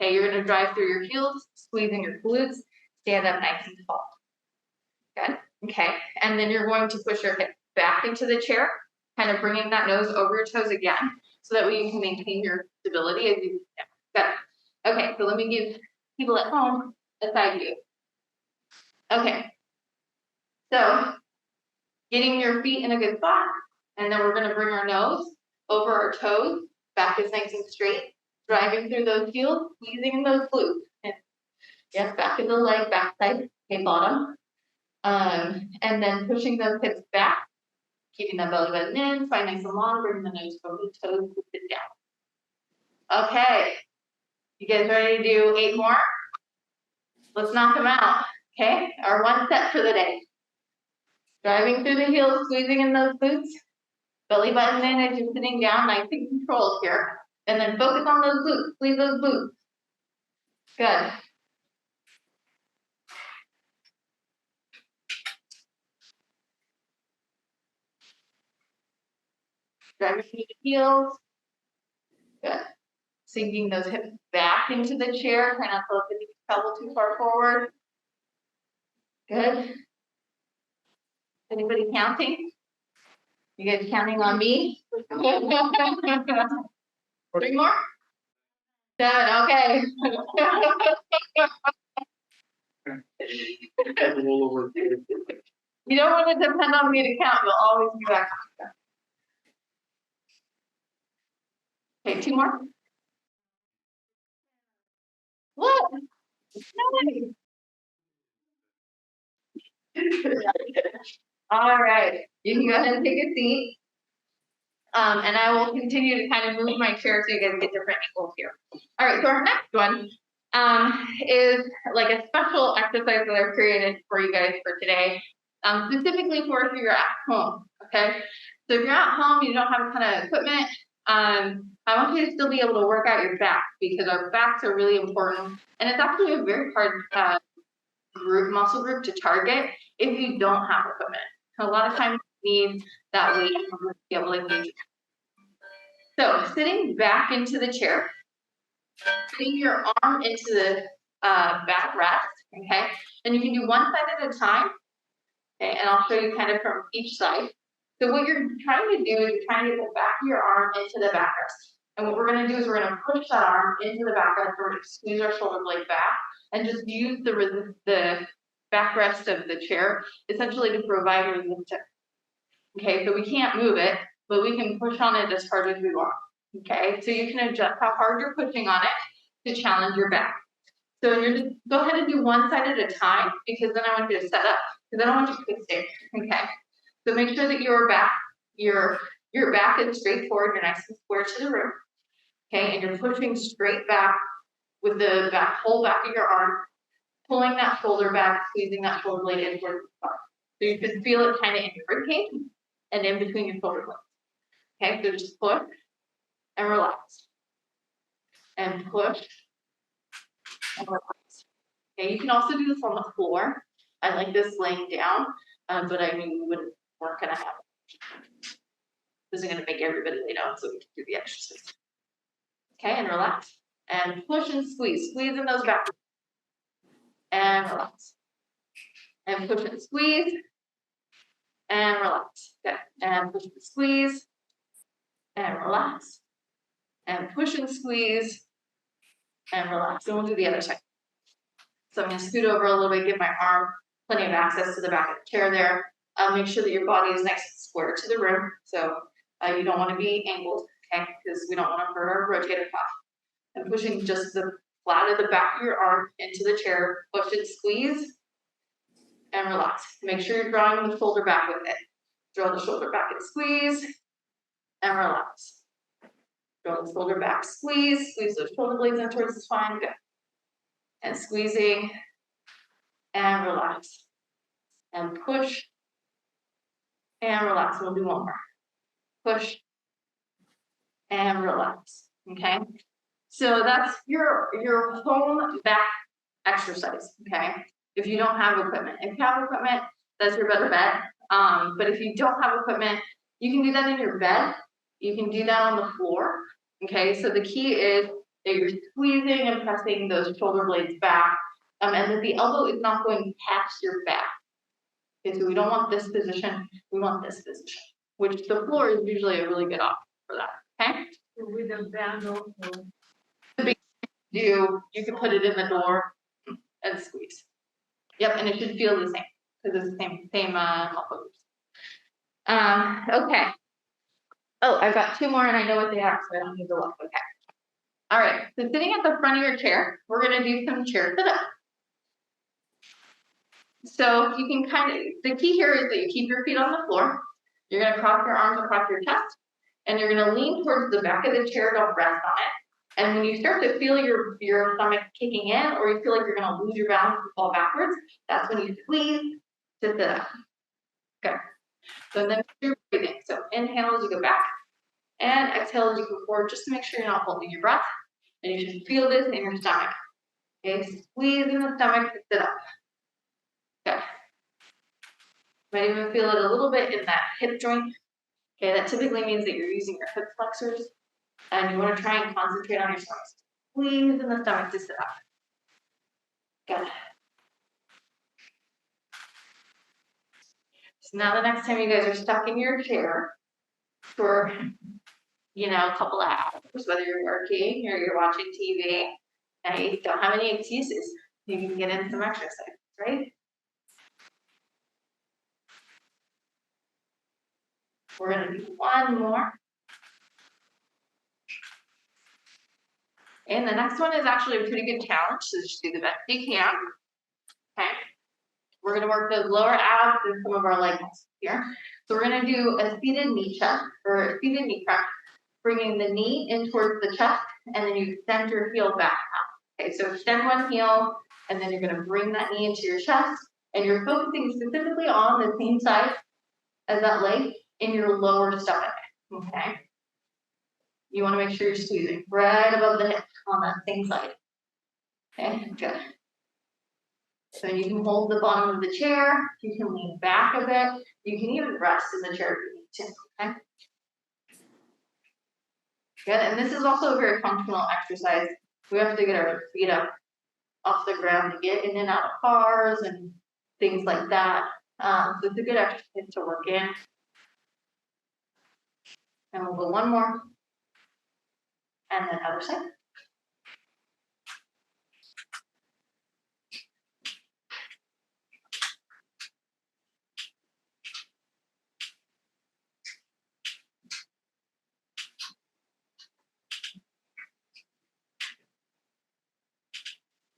Okay, you're gonna drive through your heels, squeezing your glutes, stand up nice and tall. Good, okay. And then you're going to push your hips back into the chair, kind of bringing that nose over your toes again, so that way you can maintain your stability as you go. Good. Okay, so let me give people at home a side view. Okay, so getting your feet in a good spot, and then we're going to bring our nose over our toes, back is nice and straight, driving through those heels, squeezing in those glutes. Yes, back of the leg, back side, okay, bottom. And then pushing those hips back, keeping that belly button in, spine nice and long, bring the nose over the toes, sit down. Okay, you guys ready to do 8 more? Let's knock them out, okay? Our 1 set for the day. Driving through the heels, squeezing in those glutes, belly button in as you're sitting down, nice and controlled here. And then focus on those glutes, squeeze those glutes. Good. Driving through the heels. Good. Sinking those hips back into the chair. Try not to let the knees travel too far forward. Good. Anybody counting? You guys counting on me? 3 more? 7, okay. You don't want to depend on me to count, you'll always be back. Okay, 2 more. What? All right, you can go ahead and take a seat. And I will continue to kind of move my chair so you guys get different angles here. All right, so our next one is like a special exercise that I've created for you guys for today, specifically for if you're at home, okay? So if you're at home, you don't have a ton of equipment, I want you to still be able to work out your back because our backs are really important. And it's actually a very hard muscle group to target if you don't have equipment. A lot of times you need that weight to be able to engage. So sitting back into the chair, putting your arm into the back rest, okay? And you can do one side at a time, okay? And I'll show you kind of from each side. So what you're trying to do is you're trying to get the back of your arm into the backrest. And what we're gonna do is we're gonna push that arm into the backrest. We're gonna squeeze our shoulder blade back and just use the backrest of the chair essentially to provide resistance. Okay, so we can't move it, but we can push on it as hard as we want. Okay, so you can adjust how hard you're pushing on it to challenge your back. So you're just go ahead and do one side at a time because then I want you to set up because I don't want you to stay. Okay, so make sure that your back is straight forward, you're nice and square to the room. Okay, and you're pushing straight back with the whole back of your arm, pulling that shoulder back, squeezing that shoulder blade in towards the front. So you can feel it kind of in your ribcage and in between your shoulder blades. Okay, so just push and relax. And push and relax. Okay, you can also do this on the floor. I like this laying down, but I knew we weren't gonna have it. This is gonna make everybody lay down so we can do the exercise. Okay, and relax. And push and squeeze. Squeeze in those back. And relax. And push and squeeze. And relax. Okay, and push and squeeze. And relax. And push and squeeze. And relax. And we'll do the other side. So I'm going to scoot over a little bit, give my arm plenty of access to the back of the chair there. Make sure that your body is nice and square to the room. So you don't want to be angled, okay? Because we don't want to hurt our rotator cuff. And pushing just the flat of the back of your arm into the chair. Push and squeeze and relax. Make sure you're drawing the shoulder back with it. Draw the shoulder back and squeeze and relax. Draw the shoulder back, squeeze those shoulder blades in towards the spine. Good. And squeezing and relax and push and relax. We'll do one more. Push and relax. Okay. So that's your home back exercise. Okay. If you don't have equipment, if you have equipment, that's your better bet. But if you don't have equipment, you can do that in your bed. You can do that on the floor. Okay. So the key is that you're squeezing and pressing those shoulder blades back, and that the elbow is not going past your back. Okay, so we don't want this position, we want this position, which the floor is usually a really good option for that. Okay? With a band also. You can put it in the door and squeeze. Yep, and it should feel the same because it's the same muscle groups. Okay. Oh, I've got two more and I know what they are, so I don't need to look. Okay. All right, so sitting at the front of your chair, we're gonna do some chair sit-ups. So you can the key here is that you keep your feet on the floor. You're gonna cross your arms across your chest, and you're gonna lean towards the back of the chair, don't rest on it. And when you start to feel your stomach kicking in, or you feel like you're gonna lose your balance and fall backwards, that's when you squeeze to sit up. Okay, so then you're breathing. So inhale as you go back, and exhale as you go forward, just to make sure you're not holding your breath. And you should feel this in your stomach. Okay, squeeze in the stomach to sit up. Okay. Might even feel it a little bit in that hip joint. Okay, that typically means that you're using your hip flexors, and you want to try and concentrate on your stomach. Squeeze in the stomach to sit up. Good. So now the next time you guys are stuck in your chair for, a couple of hours, whether you're working or you're watching TV, and you don't have any excuses, you can get in some exercise, right? We're going to do one more. And the next one is actually a pretty good challenge, so just do the best you can. Okay. We're going to work those lower abs and some of our leg muscles here. So we're going to do a seated knee check, or a seated knee press, bringing the knee in towards the chest, and then you extend your heel back out. Okay, so extend one heel, and then you're going to bring that knee into your chest, and you're focusing specifically on the same side as that leg in your lower stomach. Okay. You want to make sure you're squeezing right above the hip on that same side. Okay, good. So you can hold the bottom of the chair, you can lean back a bit, you can even rest in the chair if you need to, okay? Good, and this is also a very functional exercise. We have to get our feet up off the ground to get in and out of cars and things like that. So it's a good exercise to work in. And we'll go one more. And then other side.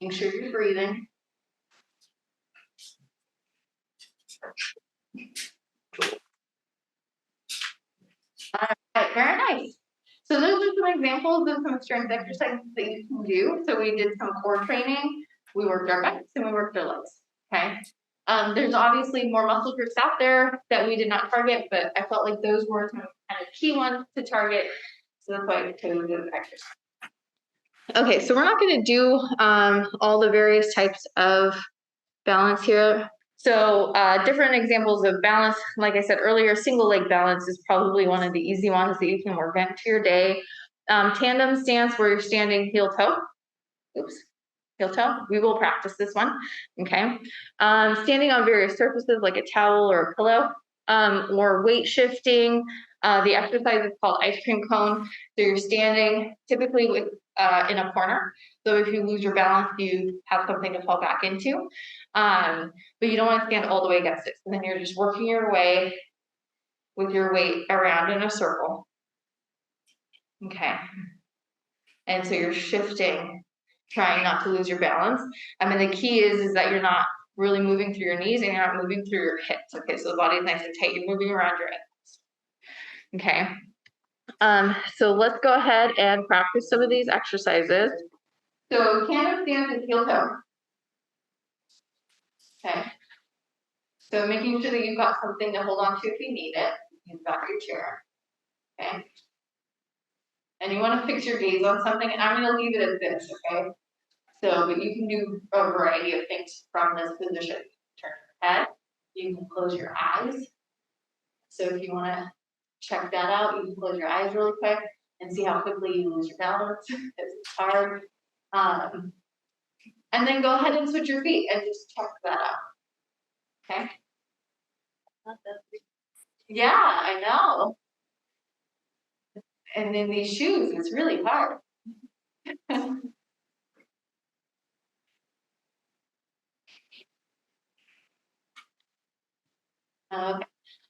Make sure you're breathing. All right, very nice. So those are some examples of some strength exercises that you can do. So we did some core training, we worked our backs, and we worked our legs, okay? There's obviously more muscle groups out there that we did not target, but I felt like those were some kind of key ones to target. So that's why I chose those exercises. Okay, so we're not gonna do all the various types of balance here. So different examples of balance, like I said earlier, single leg balance is probably one of the easy ones that you can work into your day. Tandem stance where you're standing heel toe. Oops, heel toe. We will practice this one, okay? Standing on various surfaces like a towel or a pillow, or weight shifting. The exercise is called ice cream cone. So you're standing typically with in a corner. So if you lose your balance, you have something to fall back into. But you don't want to stand all the way against it. So then you're just working your way with your weight around in a circle. Okay. And so you're shifting, trying not to lose your balance. I mean, the key is that you're not really moving through your knees and you're not moving through your hips. Okay, so the body is nice and tight. You're moving around your ankles. Okay. So let's go ahead and practice some of these exercises. So tandem stance is heel toe. Okay. So making sure that you've got something to hold on to if you need it. You've got your chair. Okay. And you want to fix your gaze on something, and I'm going to leave it at this, okay? So, but you can do a variety of things from this position. Turn your head. You can close your eyes. So if you want to check that out, you can close your eyes really quick and see how quickly you lose your balance. It's hard. And then go ahead and switch your feet and just check that out. Okay? Yeah, I know. And in these shoes, it's really hard. Okay.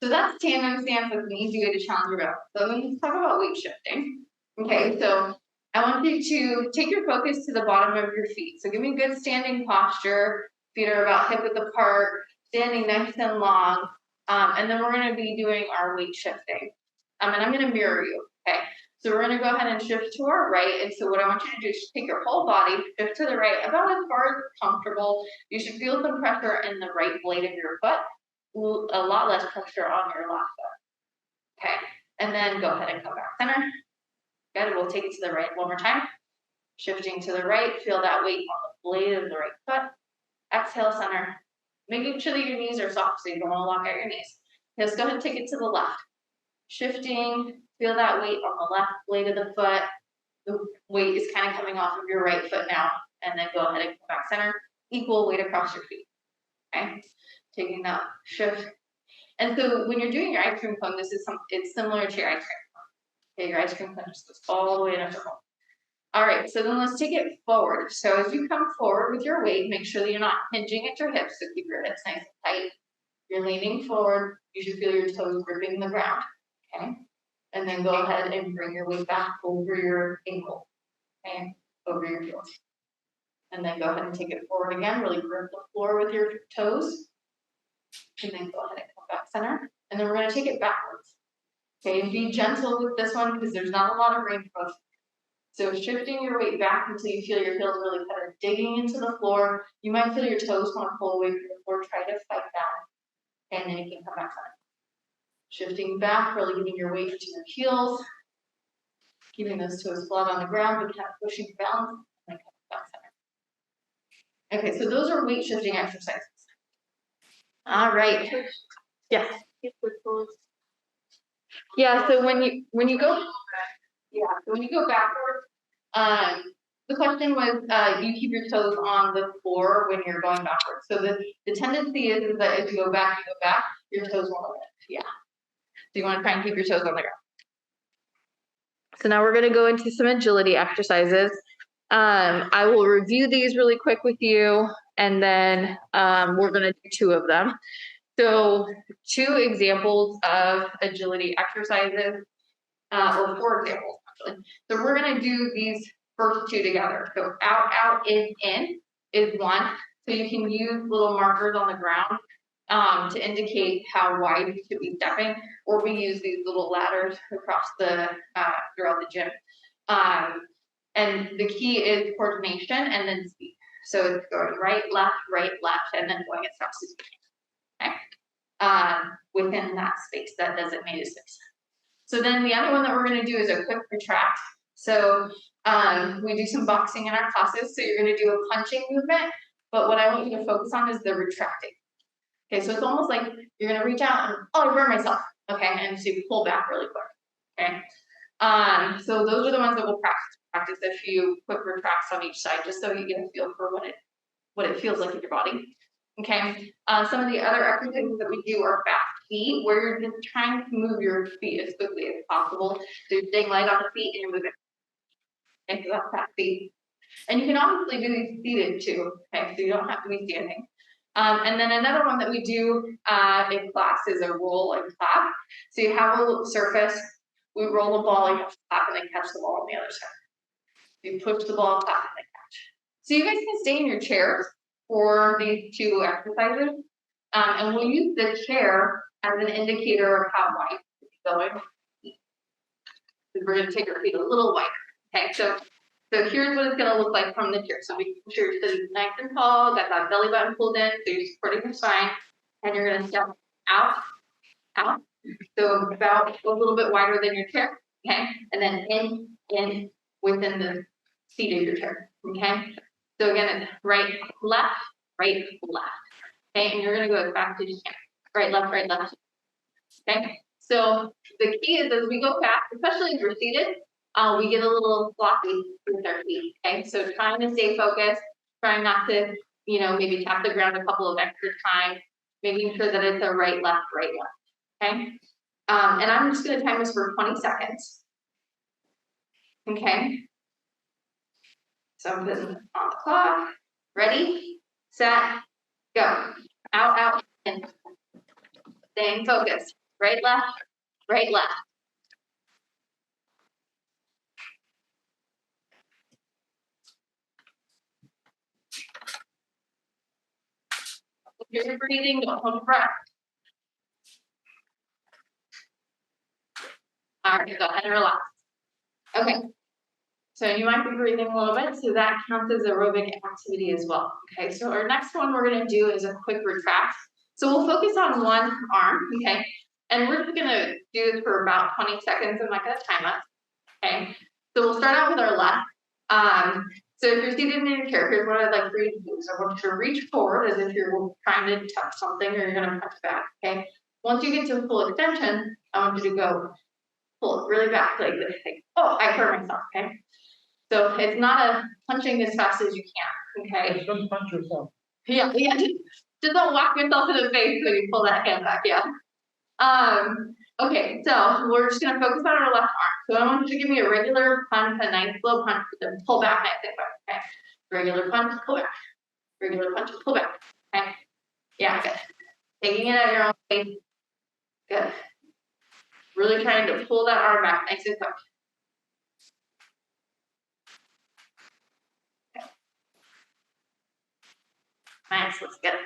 So that's tandem stance. That's an easy way to challenge your balance. So let's talk about weight shifting. Okay, so I want you to take your focus to the bottom of your feet. So give me a good standing posture. Feet are about hip width apart, standing nice and long. And then we're going to be doing our weight shifting. And I'm going to mirror you. Okay, so we're going to go ahead and shift to our right. And so what I want you to do is take your whole body, shift to the right, about as far as comfortable. You should feel some pressure in the right blade of your foot, a lot less pressure on your left foot. Okay, and then go ahead and come back center. Good, we'll take it to the right one more time. Shifting to the right, feel that weight on the blade of the right foot. Exhale, center. Making sure that your knees are soft so you don't want to lock out your knees. Let's go ahead and take it to the left. Shifting, feel that weight on the left blade of the foot. The weight is kind of coming off of your right foot now. And then go ahead and come back center. Equal weight across your feet. Okay, taking that shift. And so when you're doing your ice cream cone, it's similar to your ice cream cone. Okay, your ice cream cone just goes all the way in a circle. All right, so then let's take it forward. So as you come forward with your weight, make sure that you're not hinging at your hips, so keep your hips nice and tight. You're leaning forward, you should feel your toes gripping the ground, okay? And then go ahead and bring your weight back over your ankle, okay? Over your heels. And then go ahead and take it forward again, really grip the floor with your toes. And then go ahead and come back center. And then we're gonna take it backwards. Okay, and be gentle with this one because there's not a lot of range of motion. So shifting your weight back until you feel your heels really kind of digging into the floor. You might feel your toes want to pull away from the floor. Try to fight that. And then you can come back center. Shifting back, really giving your weight to your heels. Keeping those toes flat on the ground, but kind of pushing balance. And then come back center. Okay, so those are weight shifting exercises. All right. Yes. Yeah, so when you go Yeah, so when you go backwards, the question was, you keep your toes on the floor when you're going backwards. So the tendency is that if you go back, your toes won't lift. Yeah. So you want to try and keep your toes on the ground. So now we're going to go into some agility exercises. I will review these really quick with you, and then we're going to do 2 of them. So 2 examples of agility exercises, or 4 examples actually. So we're going to do these first 2 together. So out, in is 1. So you can use little markers on the ground to indicate how wide you should be stepping, or we use these little ladders across the throughout the gym. And the key is coordination and then speed. So it's going right, left, and then going as fast as you can. Okay. Within that space, that designated space. So then the other one that we're going to do is a quick retract. So we do some boxing in our classes. So you're going to do a punching movement, but what I want you to focus on is the retracting. Okay, so it's almost like you're going to reach out and, oh, I burned myself. Okay, and so you pull back really quick. Okay. So those are the ones that we'll practice a few quick retracts on each side, just so you get a feel for what it feels like in your body. Okay. Some of the other exercises that we do are back feet, where you're just trying to move your feet as quickly as possible. So you're staying light on the feet and you're moving. Okay, so that's back feet. And you can obviously do these seated too. Okay, so you don't have to be standing. And then another one that we do in class is a roll and clap. So you have a little surface, we roll the ball, you have to clap and then catch the ball on the other side. You push the ball, clap, and then catch. So you guys can stay in your chairs for these 2 exercises. And we'll use the chair as an indicator of how wide you're going. We're going to take our feet a little wider. Okay, so here's what it's going to look like from the chair. So make sure you're sitting nice and tall, got that belly button pulled in, so you're supporting your spine, and you're going to step out. So about a little bit wider than your chair, okay? And then in within the seat of your chair, okay? So again, it's right, left, okay? And you're going to go as fast as you can. Right, left, okay? So the key is as we go back, especially if we're seated, we get a little floppy with our feet, okay? So trying to stay focused, trying not to, maybe tap the ground a couple of extra times, making sure that it's a right, left, okay? And I'm just gonna time this for 20 seconds, okay? So I'm putting on the clock, ready, set, go. Out, in. Staying focused, right, left, If you're breathing, don't hold your breath. All right, go ahead and relax. Okay, so you might be breathing a little bit, so that counts as aerobic activity as well. Okay, so our next one we're gonna do is a quick retract. So we'll focus on one arm, okay? And we're just gonna do this for about 20 seconds. I'm not gonna time us, okay? So we'll start out with our left. So if you're seated in your chair, here's what I'd like for you to do. So I want you to reach forward as if you're trying to touch something or you're gonna punch back, okay? Once you get to full extension, I want you to go pull it really back like this. Like, oh, I hurt myself, okay? So it's not a punching as fast as you can, okay? Just don't punch yourself. Yeah, just don't whack yourself in the face when you pull that hand back, yeah. Okay, so we're just gonna focus on our left arm. So I want you to give me a regular punch, a nice slow punch, then pull back nice and quick, okay? Regular punch, pull back. Regular punch, pull back, okay? Yeah, good. Taking it at your own pace, good. Really trying to pull that arm back nice and quick. Okay. Nice, let's get it.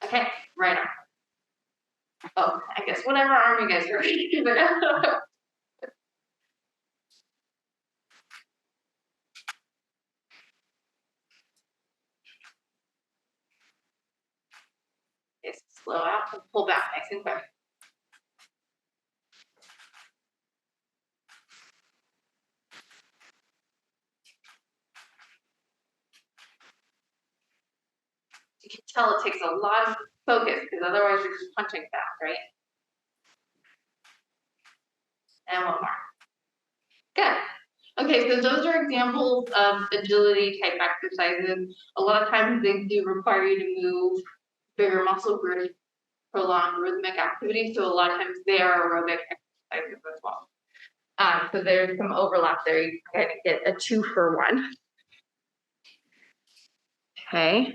Okay, right arm. Oh, I guess whatever arm you guys are using. Okay, slow out and pull back nice and quick. You can tell it takes a lot of focus, because otherwise you're just punching fast, right? And one more. Good. Okay, so those are examples of agility type exercises. A lot of times they do require you to move bigger muscle groups, prolonged rhythmic activity. So a lot of times they are aerobic exercises as well. So there's some overlap there. You can kind of get a 2-for-1. Okay.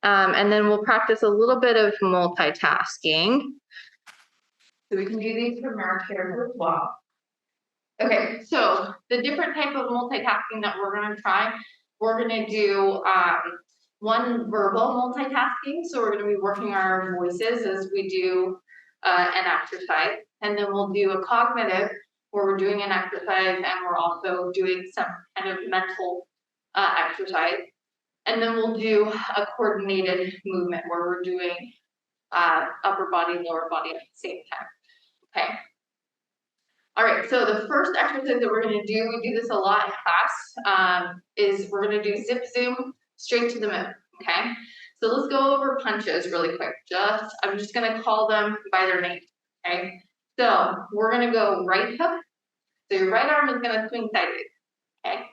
And then we'll practice a little bit of multitasking. So we can do these from our chair as well. Okay, so the different type of multitasking that we're going to try, we're going to do one verbal multitasking. So we're going to be working our voices as we do an exercise. And then we'll do a cognitive where we're doing an exercise and we're also doing some kind of mental exercise. And then we'll do a coordinated movement where we're doing upper body, lower body at the same time. Okay. All right, so the first exercise that we're going to do, we do this a lot in class, is we're going to do zip zoom straight to the moon. Okay, so let's go over punches really quick. I'm just going to call them by their name. Okay, so we're going to go right hook. So your right arm is going to swing sideways. Okay,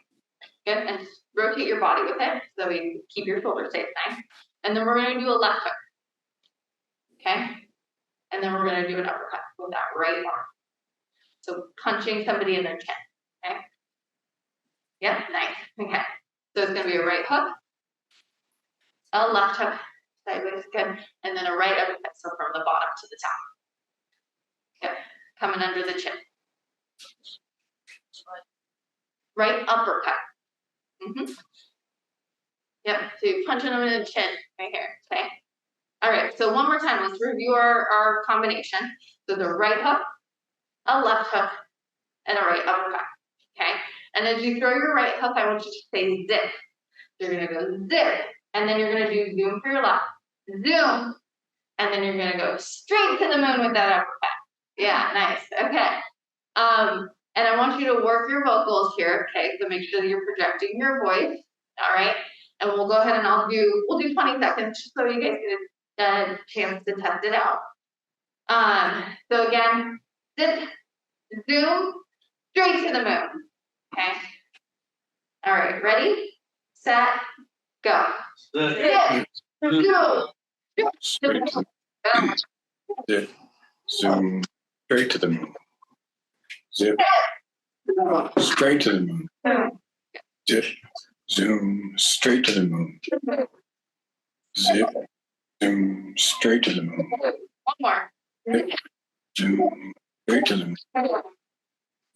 good, and rotate your body with it so you keep your shoulders safe. Nice. And then we're going to do a left hook. Okay, and then we're going to do an uppercut with that right arm. So punching somebody in their chin. Okay. Yep, nice. Okay. So it's going to be a right hook, a left hook, sideways, good, and then a right uppercut. So from the bottom to the top. Yep. Coming under the chin. Right uppercut. Yep. So you're punching them in the chin right here. Okay. All right. So one more time. Let's review our combination. So the right hook, a left hook, and a right uppercut. Okay. And as you throw your right hook, I want you to say zip. You're going to go zip, and then you're going to do zoom for your left, zoom, and then you're going to go straight to the moon with that uppercut. Yeah, nice. Okay. And I want you to work your vocals here. Okay, so make sure that you're projecting your voice. All right. And we'll go ahead and we'll do 20 seconds just so you guys get a chance to test it out. So again, zip, zoom, straight to the moon. Okay. All right, ready, set, go. Zip, zoom, Zip, zoom, straight to the moon. Zip, straight to the moon. Zip, zoom, straight to the moon. Zip, zoom, straight to the moon. One more. Zip, zoom, straight to the moon.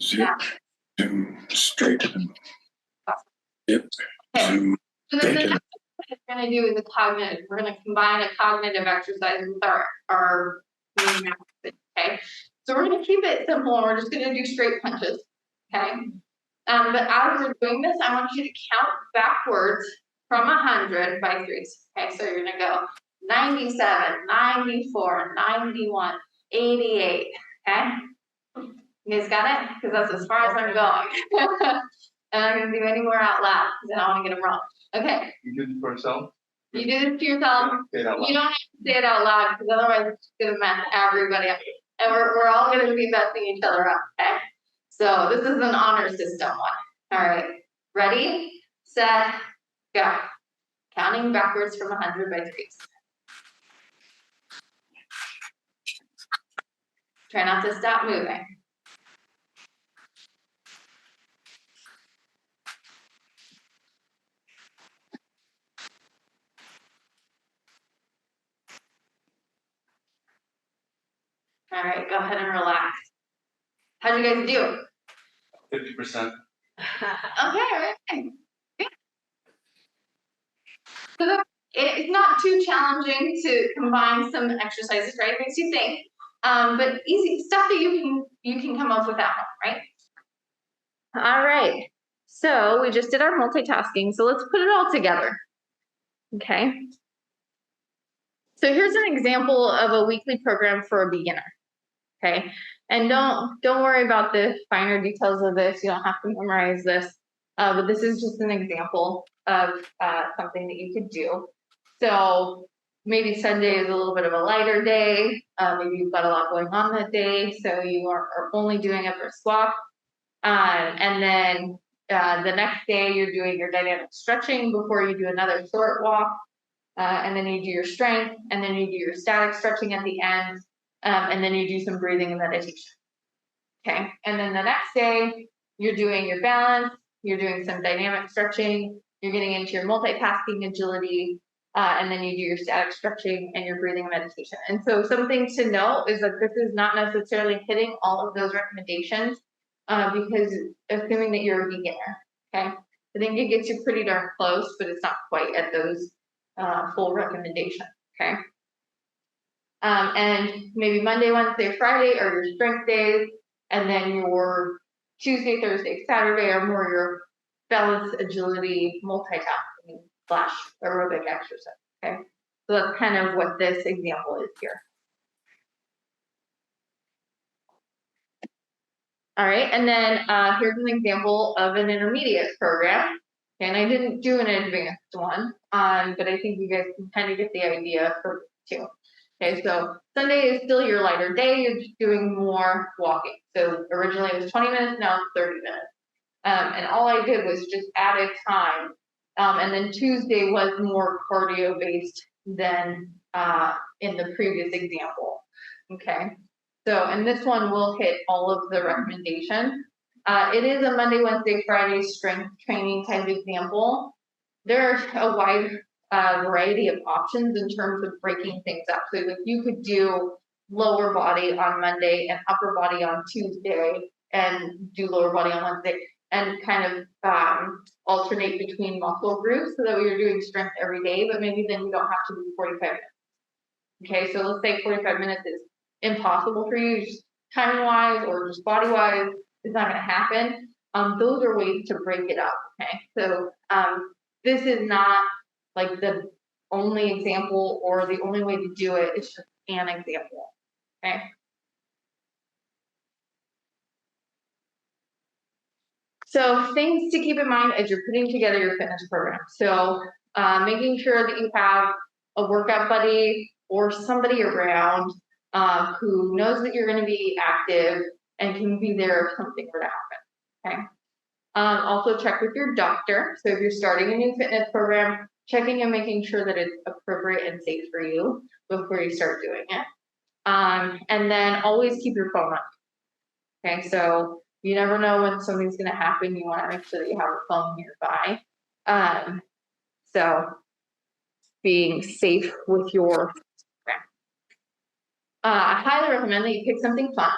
Zip, zoom, straight to the moon. Zip, zoom, So straight then to the the next thing we're going to do is a cognitive. We're going to combine a cognitive exercise with our main method. Okay. So we're going to keep it simple and we're just going to do straight punches. Okay. But as we're doing this, I want you to count backwards from 100 by threes. Okay. So you're going to go 97, 94, 91, 88. Okay. You guys got it? Because that's as far as I'm going. And I'm going to do any more out loud because I don't want to get them wrong. Okay. You do it for yourself? You do this to yourself. Say it out loud. You don't have to say it out loud because otherwise it's going to mess everybody up. And we're all going to be messing each other up. Okay. So this is an honor system one. All right. Ready, set, go. Counting backwards from 100 by threes. Try not to stop moving. All right, go ahead and relax. How'd you guys do? 50%. Okay. Good. So it's not too challenging to combine some exercises, right? It makes you think, but easy stuff that you can come up with that one, right? All right. So we just did our multitasking. So let's put it all together. Okay. So here's an example of a weekly program for a beginner. Okay. And don't worry about the finer details of this. You don't have to memorize this. But this is just an example of something that you could do. So maybe Sunday is a little bit of a lighter day. Maybe you've got a lot going on that day, so you are only doing a brisk walk. And then the next day you're doing your dynamic stretching before you do another short walk. And then you do your strength, and then you do your static stretching at the end, and then you do some breathing and meditation. Okay, and then the next day you're doing your balance, you're doing some dynamic stretching, you're getting into your multitasking agility, and then you do your static stretching and your breathing and meditation. And so something to note is that this is not necessarily hitting all of those recommendations, because assuming that you're a beginner, okay? I think it gets you pretty darn close, but it's not quite at those full recommendations, okay? And maybe Monday, Wednesday, Friday are your strength days, and then your Tuesday, Thursday, Saturday are more your balance, agility, multitasking / aerobic exercise, okay? So that's kind of what this example is here. All right, and then here's an example of an intermediate program. And I didn't do an advanced one, but I think you guys can kind of get the idea for this too. Okay, so Sunday is still your lighter day, you're just doing more walking. So originally it was 20 minutes, now it's 30 minutes. And all I did was just added time. And then Tuesday was more cardio based than in the previous example. Okay, so and this one will hit all of the recommendations. It is a Monday, Wednesday, Friday strength training type example. There's a wide variety of options in terms of breaking things up. So if you could do lower body on Monday and upper body on Tuesday, and do lower body on Wednesday, and kind of alternate between muscle groups so that you're doing strength every day, but maybe then you don't have to do 45 minutes. Okay, so let's say 45 minutes is impossible for you, just timing wise or just body wise, it's not going to happen. Those are ways to break it up. Okay, so this is not like the only example or the only way to do it. It's just an example. Okay. So things to keep in mind as you're putting together your fitness program. So making sure that you have a workout buddy or somebody around who knows that you're going to be active and can be there if something were to happen. Okay. Also check with your doctor. So if you're starting a new fitness program, checking and making sure that it's appropriate and safe for you before you start doing it. And then always keep your phone on. Okay, so you never know when something's going to happen. You want to make sure that you have a phone nearby. So being safe with your program. I highly recommend that you pick something fun.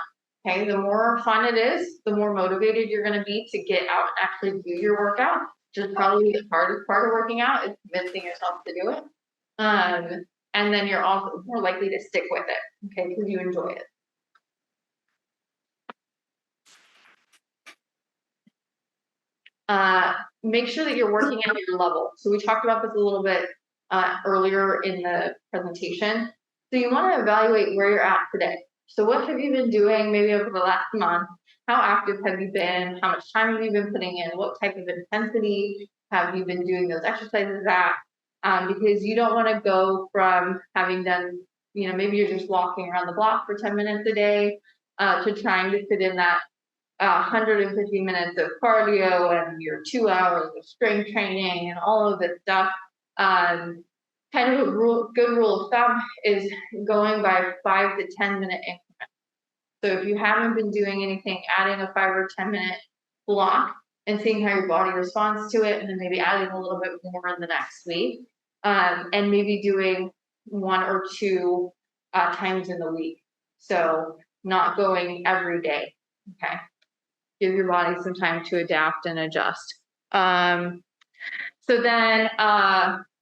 Okay, the more fun it is, the more motivated you're going to be to get out and actually do your workout, which is probably the hardest part of working out, is convincing yourself to do it. And then you're also more likely to stick with it, okay, because you enjoy it. Make sure that you're working at your level. So we talked about this a little bit earlier in the presentation. So you want to evaluate where you're at today. So what have you been doing maybe over the last month? How active have you been? How much time have you been putting in? What type of intensity have you been doing those exercises at? Because you don't want to go from having done, maybe you're just walking around the block for 10 minutes a day to trying to fit in that 150 minutes of cardio and your 2 hours of strength training and all of this stuff. Kind of a good rule of thumb is going by 5 to 10 minute increments. So if you haven't been doing anything, adding a 5 or 10 minute block and seeing how your body responds to it, and then maybe adding a little bit more in the next week, and maybe doing 1 or 2 times in the week. So not going every day. Okay. Give your body some time to adapt and adjust. So then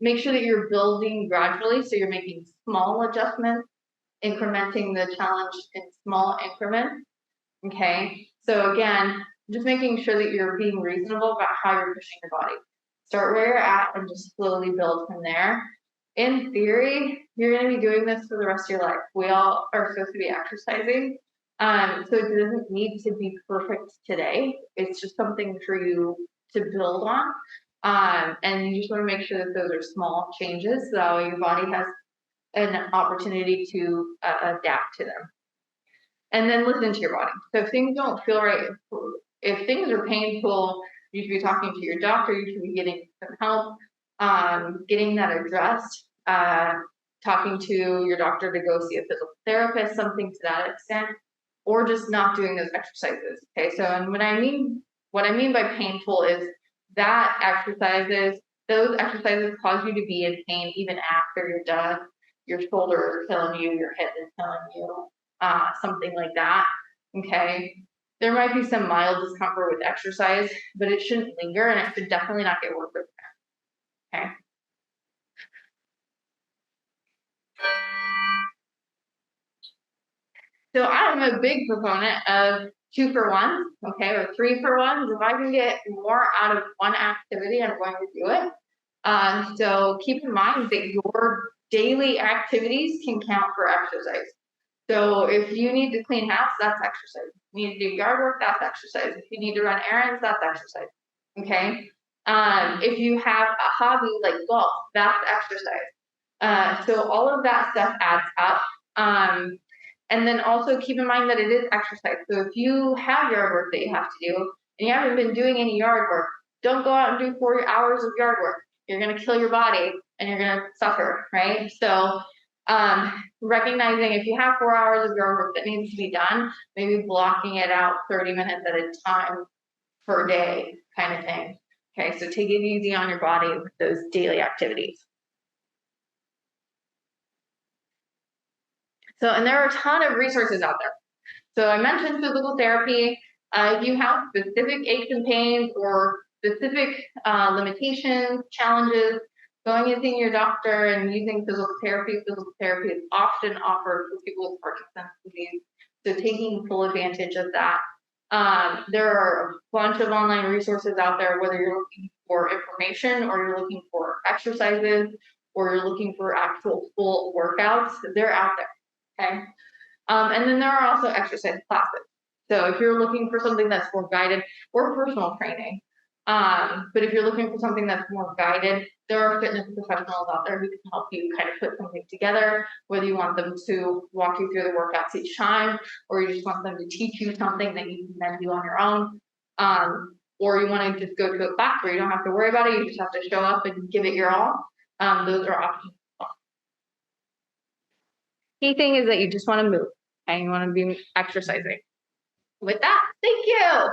make sure that you're building gradually. So you're making small adjustments, incrementing the challenge in small increments. Okay. So again, just making sure that you're being reasonable about how you're pushing your body. Start where you're at and just slowly build from there. In theory, you're going to be doing this for the rest of your life. We all are supposed to be exercising. So it doesn't need to be perfect today. It's just something for you to build on. And you just want to make sure that those are small changes so your body has an opportunity to adapt to them. And then listen to your body. So if things don't feel right, if things are painful, you should be talking to your doctor, you should be getting some help, getting that addressed, talking to your doctor to go see a physical therapist, something to that extent, or just not doing those exercises. Okay, so and what I mean by painful is that those exercises cause you to be in pain even after you're done. Your shoulder is killing you, your hip is killing you, something like that. Okay, there might be some mild discomfort with exercise, but it shouldn't linger, and it should definitely not get worse with that. Okay. So I'm a big proponent of 2-for-1, okay, or 3-for-1. If I can get more out of one activity, I'm going to do it. So keep in mind that your daily activities can count for exercise. So if you need to clean house, that's exercise. If you need to do yard work, that's exercise. If you need to run errands, that's exercise. Okay. If you have a hobby like golf, that's exercise. So all of that stuff adds up. And then also keep in mind that it is exercise. So if you have yard work that you have to do and you haven't been doing any yard work, don't go out and do 4 hours of yard work. You're going to kill your body and you're going to suffer, right? So recognizing if you have 4 hours of yard work that needs to be done, maybe blocking it out 30 minutes at a time per day kind of thing. Okay, so take it easy on your body with those daily activities. So, and there are a ton of resources out there. So I mentioned physical therapy. If you have specific aches and pains or specific limitations, challenges, going and seeing your doctor and using physical therapy is often offered for people with Parkinson's disease. So taking full advantage of that. There are a bunch of online resources out there, whether you're looking for information or you're looking for exercises or you're looking for actual full workouts, they're out there. Okay. And then there are also exercise classes. So if you're looking for something that's more guided or personal training, but if you're looking for something that's more guided, there are fitness professionals out there who can help you kind of put something together, whether you want them to walk you through the workouts each time, or you just want them to teach you something that you can then do on your own, or you want to just go to a class where you don't have to worry about it, you just have to show up and give it your all. Those are options. Key thing is that you just want to move and you want to be exercising. With that, thank you.